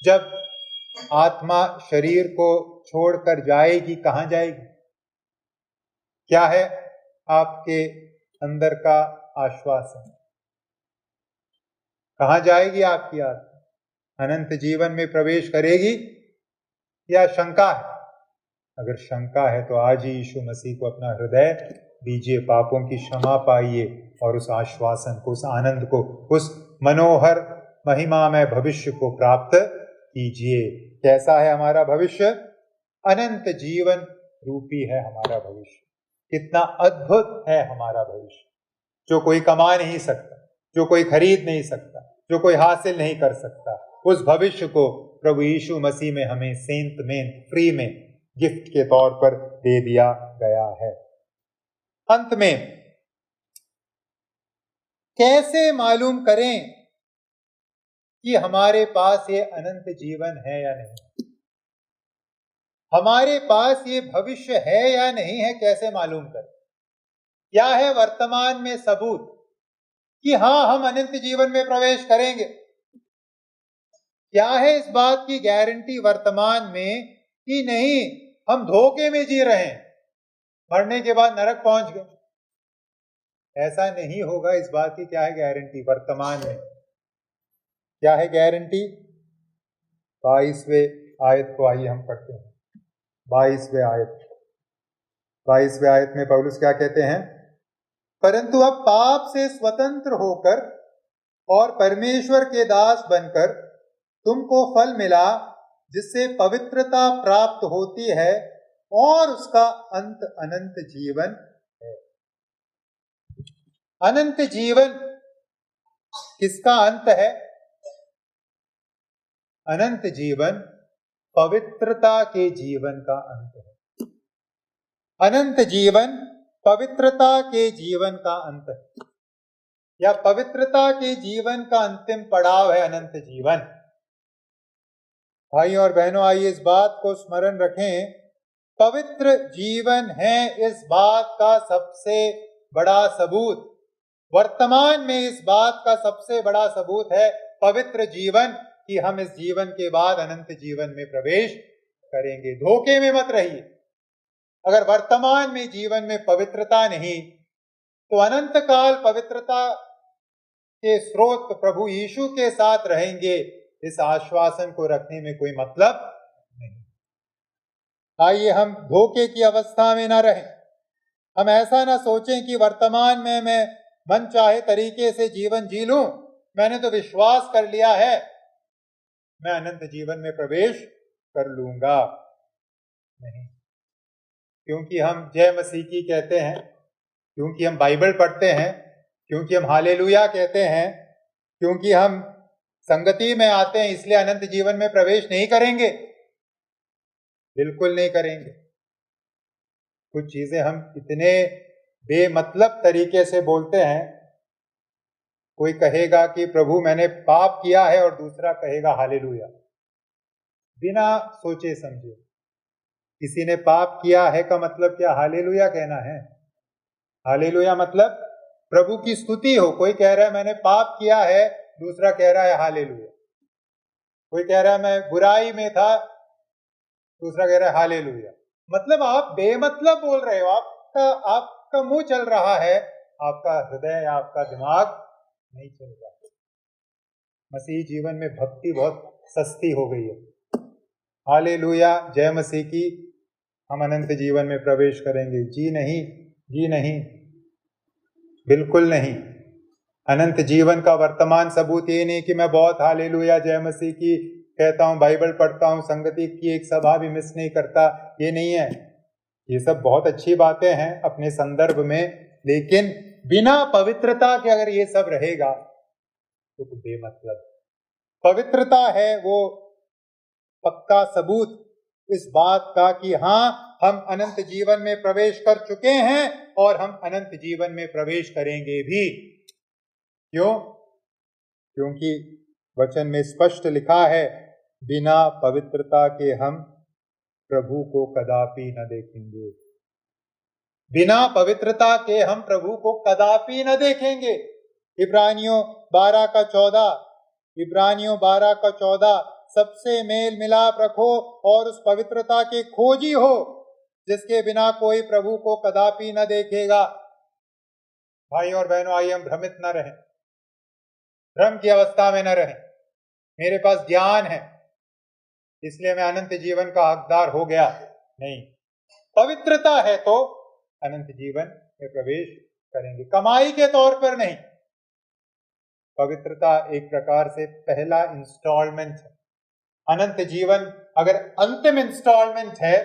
Speaker 1: जब आत्मा शरीर को छोड़कर जाएगी, कहाँ जाएगी? क्या है आपके अंदर का आश्वासन? कहाँ जाएगी आपकी आत्मा? अनंत जीवन में प्रवेश करेगी या शंका है? अगर शंका है तो आज ही यीशु मसीह को अपना हृदय दीजिए, पापों की क्षमा पाइए और उस आश्वासन को, उस आनंद को, उस मनोहर महिमामय भविष्य को प्राप्त कीजिए। कैसा है हमारा भविष्य? अनंत जीवन रूपी है हमारा भविष्य। कितना अद्भुत है हमारा भविष्य, जो कोई कमा नहीं सकता, जो कोई खरीद नहीं सकता, जो कोई हासिल नहीं कर सकता। उस भविष्य को प्रभु यीशु मसीह में हमें सेंट में फ्री में गिफ्ट के तौर पर दे दिया गया है। अंत में कैसे मालूम करें कि हमारे पास ये अनंत जीवन है या नहीं? हमारे पास ये भविष्य है या नहीं है, कैसे मालूम करें? क्या है वर्तमान में सबूत कि हाँ, हम अनंत जीवन में प्रवेश करेंगे? क्या है इस बात की गारंटी वर्तमान में कि नहीं, हम धोखे में जी रहे हैं, मरने के बाद नरक पहुंच गए? ऐसा नहीं होगा। इस बात की क्या है गारंटी वर्तमान में? क्या है गारंटी? 22वें आयत को आइए हम पढ़ते हैं। 22वें आयत में पौलुस क्या कहते हैं? परंतु अब पाप से स्वतंत्र होकर और परमेश्वर के दास बनकर तुमको फल मिला, जिससे पवित्रता प्राप्त होती है और उसका अंत अनंत जीवन है। अनंत जीवन किसका अंत है? अनंत जीवन पवित्रता के जीवन का अंत है। अनंत जीवन पवित्रता के जीवन का अंत है, या पवित्रता के जीवन का अंतिम पड़ाव है अनंत जीवन। भाइयों और बहनों, आइए इस बात को स्मरण रखें। पवित्र जीवन है इस बात का सबसे बड़ा सबूत। वर्तमान में इस बात का सबसे बड़ा सबूत है पवित्र जीवन, कि हम इस जीवन के बाद अनंत जीवन में प्रवेश करेंगे। धोखे में मत रहिए। अगर वर्तमान में जीवन में पवित्रता नहीं, तो अनंत काल पवित्रता के स्रोत प्रभु यीशु के साथ रहेंगे, इस आश्वासन को रखने में कोई मतलब नहीं। आइए हम धोखे की अवस्था में ना रहें। हम ऐसा ना सोचें कि वर्तमान में मैं मन चाहे तरीके से जीवन जी लूं, मैंने तो विश्वास कर लिया है, मैं अनंत जीवन में प्रवेश कर लूंगा। नहीं, क्योंकि हम जय मसीह की कहते हैं, क्योंकि हम बाइबल पढ़ते हैं, क्योंकि हम हालेलुया कहते हैं, क्योंकि हम संगति में आते हैं, इसलिए अनंत जीवन में प्रवेश नहीं करेंगे? बिल्कुल नहीं करेंगे। कुछ चीजें हम इतने बेमतलब तरीके से बोलते हैं। कोई कहेगा कि प्रभु मैंने पाप किया है, और दूसरा कहेगा हालेलुया, बिना सोचे समझे। किसी ने पाप किया है का मतलब क्या हालेलुया कहना है? हालेलुया मतलब प्रभु की स्तुति हो। कोई कह रहा है मैंने पाप किया है, दूसरा कह रहा है हालेलुया। कोई कह रहा है मैं बुराई में था, दूसरा कह रहा है हालेलुया। मतलब आप बेमतलब बोल रहे हो। आपका मुंह चल रहा है, आपका हृदय, आपका दिमाग नहीं चल रहा। मसीह जीवन में भक्ति बहुत सस्ती हो गई है। हालेलुया, जय मसीह की, हम अनंत जीवन में प्रवेश करेंगे? जी नहीं, जी नहीं, बिल्कुल नहीं। अनंत जीवन का वर्तमान सबूत ये नहीं कि मैं बहुत हालेलुया जय मसीह की कहता हूँ, बाइबल पढ़ता हूँ, संगति की एक सभा भी मिस नहीं करता, ये नहीं है। ये सब बहुत अच्छी बातें हैं अपने संदर्भ में, लेकिन बिना पवित्रता के अगर ये सब रहेगा तो बेमतलब। पवित्रता है वो पक्का सबूत इस बात का कि हाँ, हम अनंत जीवन में प्रवेश कर चुके हैं और हम अनंत जीवन में प्रवेश करेंगे भी। क्यों? क्योंकि वचन में स्पष्ट लिखा है, बिना पवित्रता के हम प्रभु को कदापि न देखेंगे। बिना पवित्रता के हम प्रभु को कदापि न देखेंगे। इब्रानियों 12:14 सबसे मेल मिलाप रखो और उस पवित्रता के खोजी हो जिसके बिना कोई प्रभु को कदापि न देखेगा। भाई और बहनों, आइए हम भ्रमित न रहें, भ्रम की अवस्था में न रहें। मेरे पास ज्ञान है इसलिए मैं अनंत जीवन का हकदार हो गया, नहीं। पवित्रता है तो अनंत जीवन में प्रवेश करेंगे, कमाई के तौर पर नहीं। पवित्रता एक प्रकार से पहला इंस्टॉलमेंट है। अनंत जीवन अगर अंतिम इंस्टॉलमेंट है,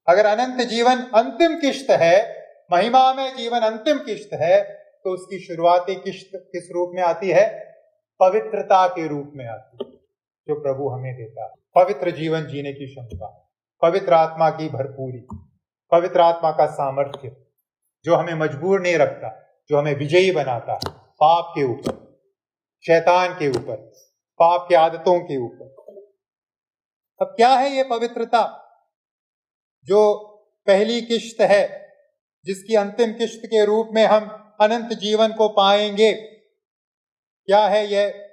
Speaker 1: अगर अनंत जीवन अंतिम किश्त है, महिमा में जीवन अंतिम किश्त है, तो उसकी शुरुआती किश्त किस रूप में आती है? पवित्रता के रूप में आती है, जो प्रभु हमें देता है। पवित्र जीवन जीने की क्षमता, पवित्र आत्मा की भरपूरी, पवित्र आत्मा का सामर्थ्य, जो हमें मजबूर नहीं रखता, जो हमें विजयी बनाता है पाप के ऊपर, शैतान के ऊपर, पाप की आदतों के ऊपर। अब क्या है ये पवित्रता जो पहली किश्त है, जिसकी अंतिम किश्त के रूप में हम अनंत जीवन को पाएंगे? क्या है यह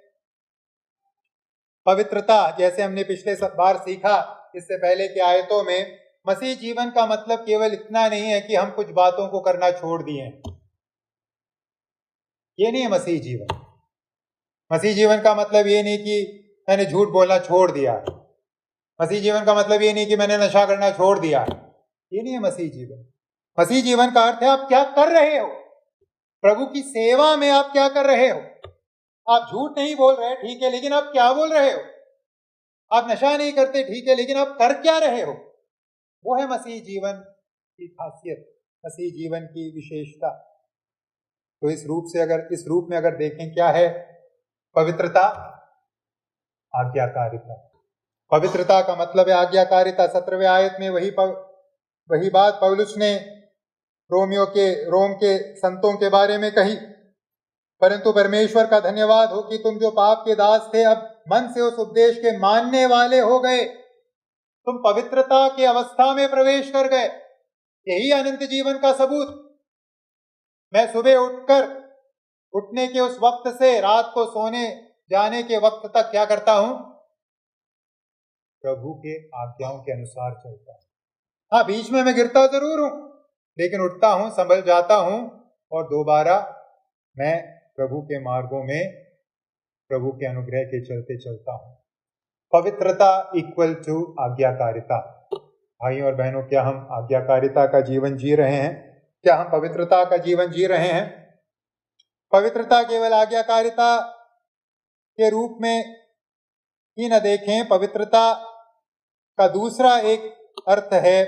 Speaker 1: पवित्रता? जैसे हमने पिछले बार सीखा, इससे पहले की आयतों में, मसीह जीवन का मतलब केवल इतना नहीं है कि हम कुछ बातों को करना छोड़ दिए। ये नहीं है मसीह जीवन। मसीह जीवन का मतलब ये नहीं कि मैंने झूठ बोलना छोड़ दिया। मसीह जीवन का मतलब ये नहीं कि मैंने नशा करना छोड़ दिया। ये नहीं है मसीह जीवन। मसीह जीवन का अर्थ है आप क्या कर रहे हो, प्रभु की सेवा में आप क्या कर रहे हो। आप झूठ नहीं बोल रहे, ठीक है, लेकिन आप क्या बोल रहे हो? आप नशा नहीं करते, ठीक है, लेकिन आप कर क्या रहे हो? वो है मसीह जीवन की खासियत, मसीह जीवन की विशेषता। तो इस रूप में अगर देखें, क्या है पवित्रता? आज्ञाकारिता। पवित्रता का मतलब है आज्ञाकारिता। 17वें आयत में वही बात पौलुस ने रोम के संतों के बारे में कही। परंतु परमेश्वर का धन्यवाद हो कि तुम जो पाप के दास थे, अब मन से उस उपदेश के मानने वाले हो गए। तुम पवित्रता की अवस्था में प्रवेश कर गए। यही अनंत जीवन का सबूत। मैं सुबह उठने के उस वक्त से रात को सोने जाने के वक्त तक क्या करता हूं? प्रभु के आज्ञाओं के अनुसार चलता हूं। हाँ, बीच में मैं गिरता जरूर हूं, लेकिन उठता हूं, संभल जाता हूं और दोबारा मैं प्रभु के मार्गों में, प्रभु के अनुग्रह के चलते चलता हूं। पवित्रता इक्वल टू आज्ञाकारिता। भाई और बहनों, क्या हम आज्ञाकारिता का जीवन जी रहे हैं? क्या हम पवित्रता का जीवन जी रहे हैं? पवित्रता केवल आज्ञाकारिता के रूप में ही न देखें। पवित्रता का दूसरा एक अर्थ है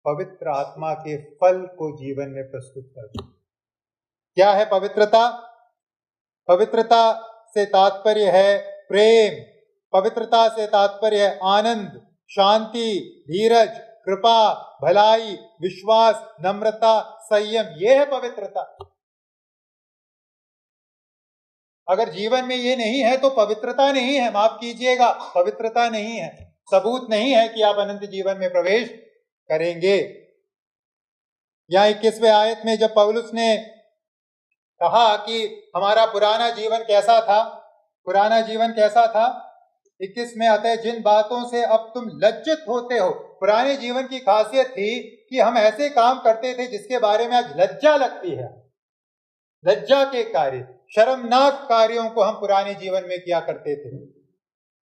Speaker 1: पवित्र आत्मा के फल को जीवन में प्रस्तुत करना। क्या है पवित्रता? पवित्रता से तात्पर्य है प्रेम, पवित्रता से तात्पर्य है आनंद, शांति, धीरज, कृपा, भलाई, विश्वास, नम्रता, संयम। यह है पवित्रता। अगर जीवन में ये नहीं है तो पवित्रता नहीं है। माफ कीजिएगा, पवित्रता नहीं है, सबूत नहीं है कि आप अनंत जीवन में प्रवेश करेंगे। यहां 21वें आयत में जब पौलुस ने कहा कि हमारा पुराना जीवन कैसा था, पुराना जीवन कैसा था, 21 में आता है, जिन बातों से अब तुम लज्जित होते हो। पुराने जीवन की खासियत थी कि हम ऐसे काम करते थे जिसके बारे में आज लज्जा लगती है। लज्जा के कार्य, शर्मनाक कार्यों को हम पुराने जीवन में किया करते थे।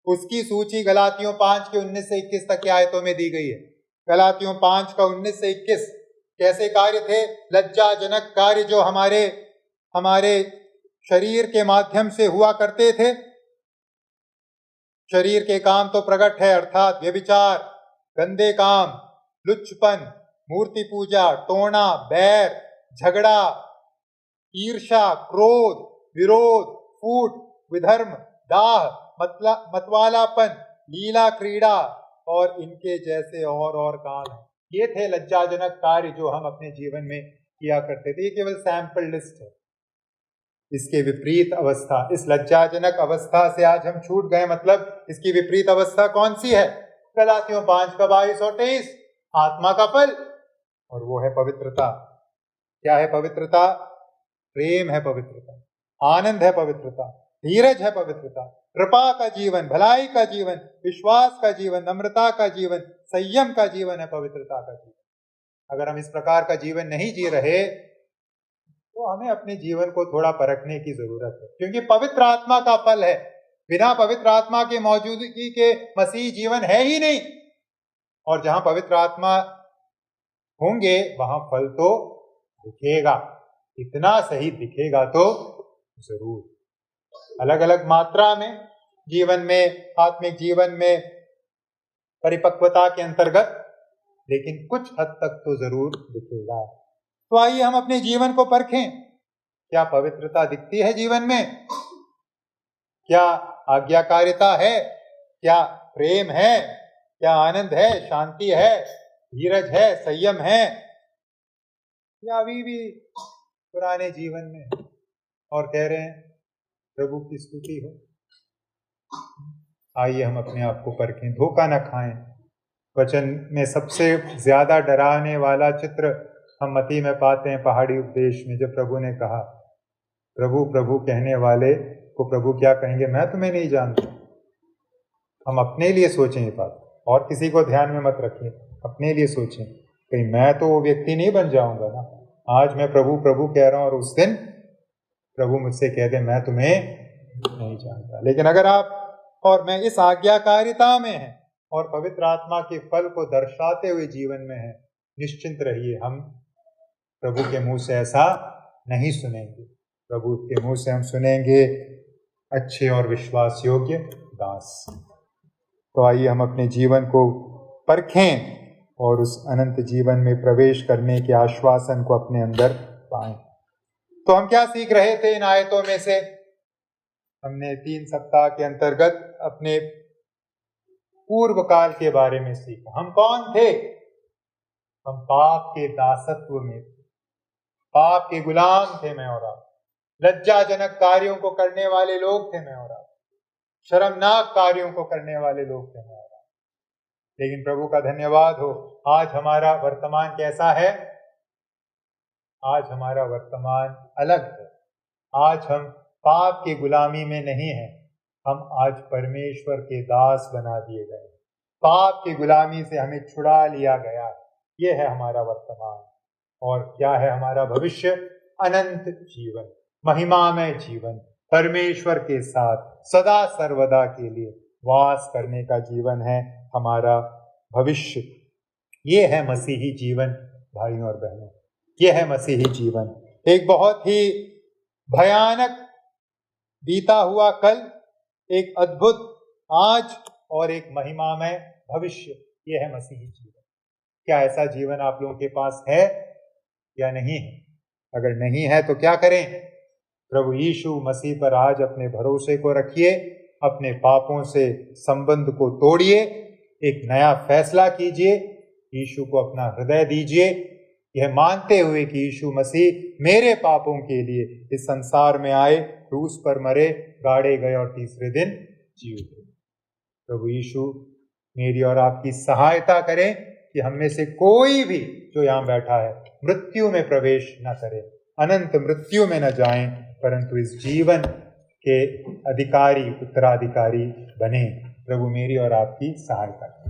Speaker 1: उसकी सूची गलातियों 5 के 19 से 21 तक की आयतों में दी गई है। गलातियों 5 का 19 से 21 कैसे कार्य थे? लज्जाजनक कार्य जो हमारे शरीर के माध्यम से हुआ करते थे। शरीर के काम तो प्रकट है, अर्थात व्यभिचार, गंदे काम, लुच्चपन, मूर्ति पूजा, टोना, बैर, झगड़ा, ईर्ष्या, क्रोध, विरोध, फूट, विधर्म, दाह, मतवालापन, लीला क्रीड़ा और इनके जैसे और काम हैं। ये थे लज्जाजनक कार्य जो हम अपने जीवन में किया करते थे। ये केवल सैंपल लिस्ट है। इसके विपरीत अवस्था, इस लज्जाजनक अवस्था से आज हम छूट गए। मतलब इसकी विपरीत अवस्था कौन सी है? गलातियों 5:22 और 23, आत्मा का फल, और वो है पवित्रता। क्या है पवित्रता? प्रेम है पवित्रता, आनंद है पवित्रता, धीरज है पवित्रता, कृपा का जीवन, भलाई का जीवन, विश्वास का जीवन, नम्रता का जीवन, संयम का जीवन है पवित्रता का जीवन। अगर हम इस प्रकार का जीवन नहीं जी रहे तो हमें अपने जीवन को थोड़ा परखने की जरूरत है, क्योंकि पवित्र आत्मा का फल है। बिना पवित्र आत्मा के मौजूदगी के मसीह जीवन है ही नहीं। और जहां पवित्र आत्मा होंगे वहां फल तो दिखेगा, इतना सही दिखेगा तो जरूर। अलग अलग मात्रा में जीवन में, आत्मिक जीवन में परिपक्वता के अंतर्गत, लेकिन कुछ हद तक तो जरूर दिखेगा। तो आइए हम अपने जीवन को परखें। क्या पवित्रता दिखती है जीवन में? क्या आज्ञाकारिता है? क्या प्रेम है? क्या आनंद है, शांति है, धीरज है, संयम है? या अभी भी पुराने जीवन में और कह रहे हैं प्रभु की स्तुति हो? आइए हम अपने आप को परखें, धोखा न खाएं। वचन में सबसे ज्यादा डराने वाला चित्र हम मत्ती में पाते हैं, पहाड़ी उपदेश में, जब प्रभु ने कहा, प्रभु प्रभु कहने वाले को प्रभु क्या कहेंगे? मैं तुम्हें नहीं जानता। हम अपने लिए सोचें ये बात, और किसी को ध्यान में मत रखिए, अपने लिए सोचें, कहीं मैं तो वो व्यक्ति नहीं बन जाऊंगा ना। आज मैं प्रभु प्रभु कह रहा हूं और उस दिन प्रभु मुझसे कह दे मैं तुम्हें नहीं जानता। लेकिन अगर आप और मैं इस आज्ञाकारिता में हैं और पवित्र आत्मा के फल को दर्शाते हुए जीवन में हैं, निश्चिंत रहिए, हम प्रभु के मुंह से ऐसा नहीं सुनेंगे। प्रभु के मुंह से हम सुनेंगे अच्छे और विश्वास योग्य दास। तो आइए हम अपने जीवन को परखें और उस अनंत जीवन में प्रवेश करने के आश्वासन को अपने अंदर पाएं। तो हम क्या सीख रहे थे इन आयतों में से? हमने 3 सप्ताह के अंतर्गत अपने पूर्व काल के बारे में सीखा। हम कौन थे? हम पाप के दासत्व में थे, पाप के गुलाम थे मैं और आप। लज्जाजनक कार्यों को करने वाले लोग थे मैं और आप, शर्मनाक कार्यों को करने वाले लोग थे मैं और आप। लेकिन प्रभु का धन्यवाद हो, आज हमारा वर्तमान कैसा है? आज हमारा वर्तमान अलग है। आज हम पाप की गुलामी में नहीं हैं, हम आज परमेश्वर के दास बना दिए गए। पाप की गुलामी से हमें छुड़ा लिया गया। ये है हमारा वर्तमान। और क्या है हमारा भविष्य? अनंत जीवन, महिमामय जीवन, परमेश्वर के साथ सदा सर्वदा के लिए वास करने का जीवन है हमारा भविष्य। ये है मसीही जीवन भाइयों और बहनों, ये है मसीही जीवन। एक बहुत ही भयानक बीता हुआ कल, एक अद्भुत आज और एक महिमामय भविष्य, ये है मसीही जीवन। क्या ऐसा जीवन आप लोगों के पास है या नहीं है? अगर नहीं है तो क्या करें? प्रभु यीशु मसीह पर आज अपने भरोसे को रखिए, अपने पापों से संबंध को तोड़िए, एक नया फैसला कीजिए, यीशु को अपना हृदय दीजिए, यह मानते हुए कि यीशु मसीह मेरे पापों के लिए इस संसार में आए, क्रूस पर मरे, गाड़े गए और तीसरे दिन जी उठे। प्रभु यीशु मेरी और आपकी सहायता करें कि हम में से कोई भी जो यहाँ बैठा है मृत्यु में प्रवेश न करे, अनंत मृत्यु में न जाएं, परंतु इस जीवन के अधिकारी, उत्तराधिकारी बने। प्रभु मेरी और आपकी सहायता करें।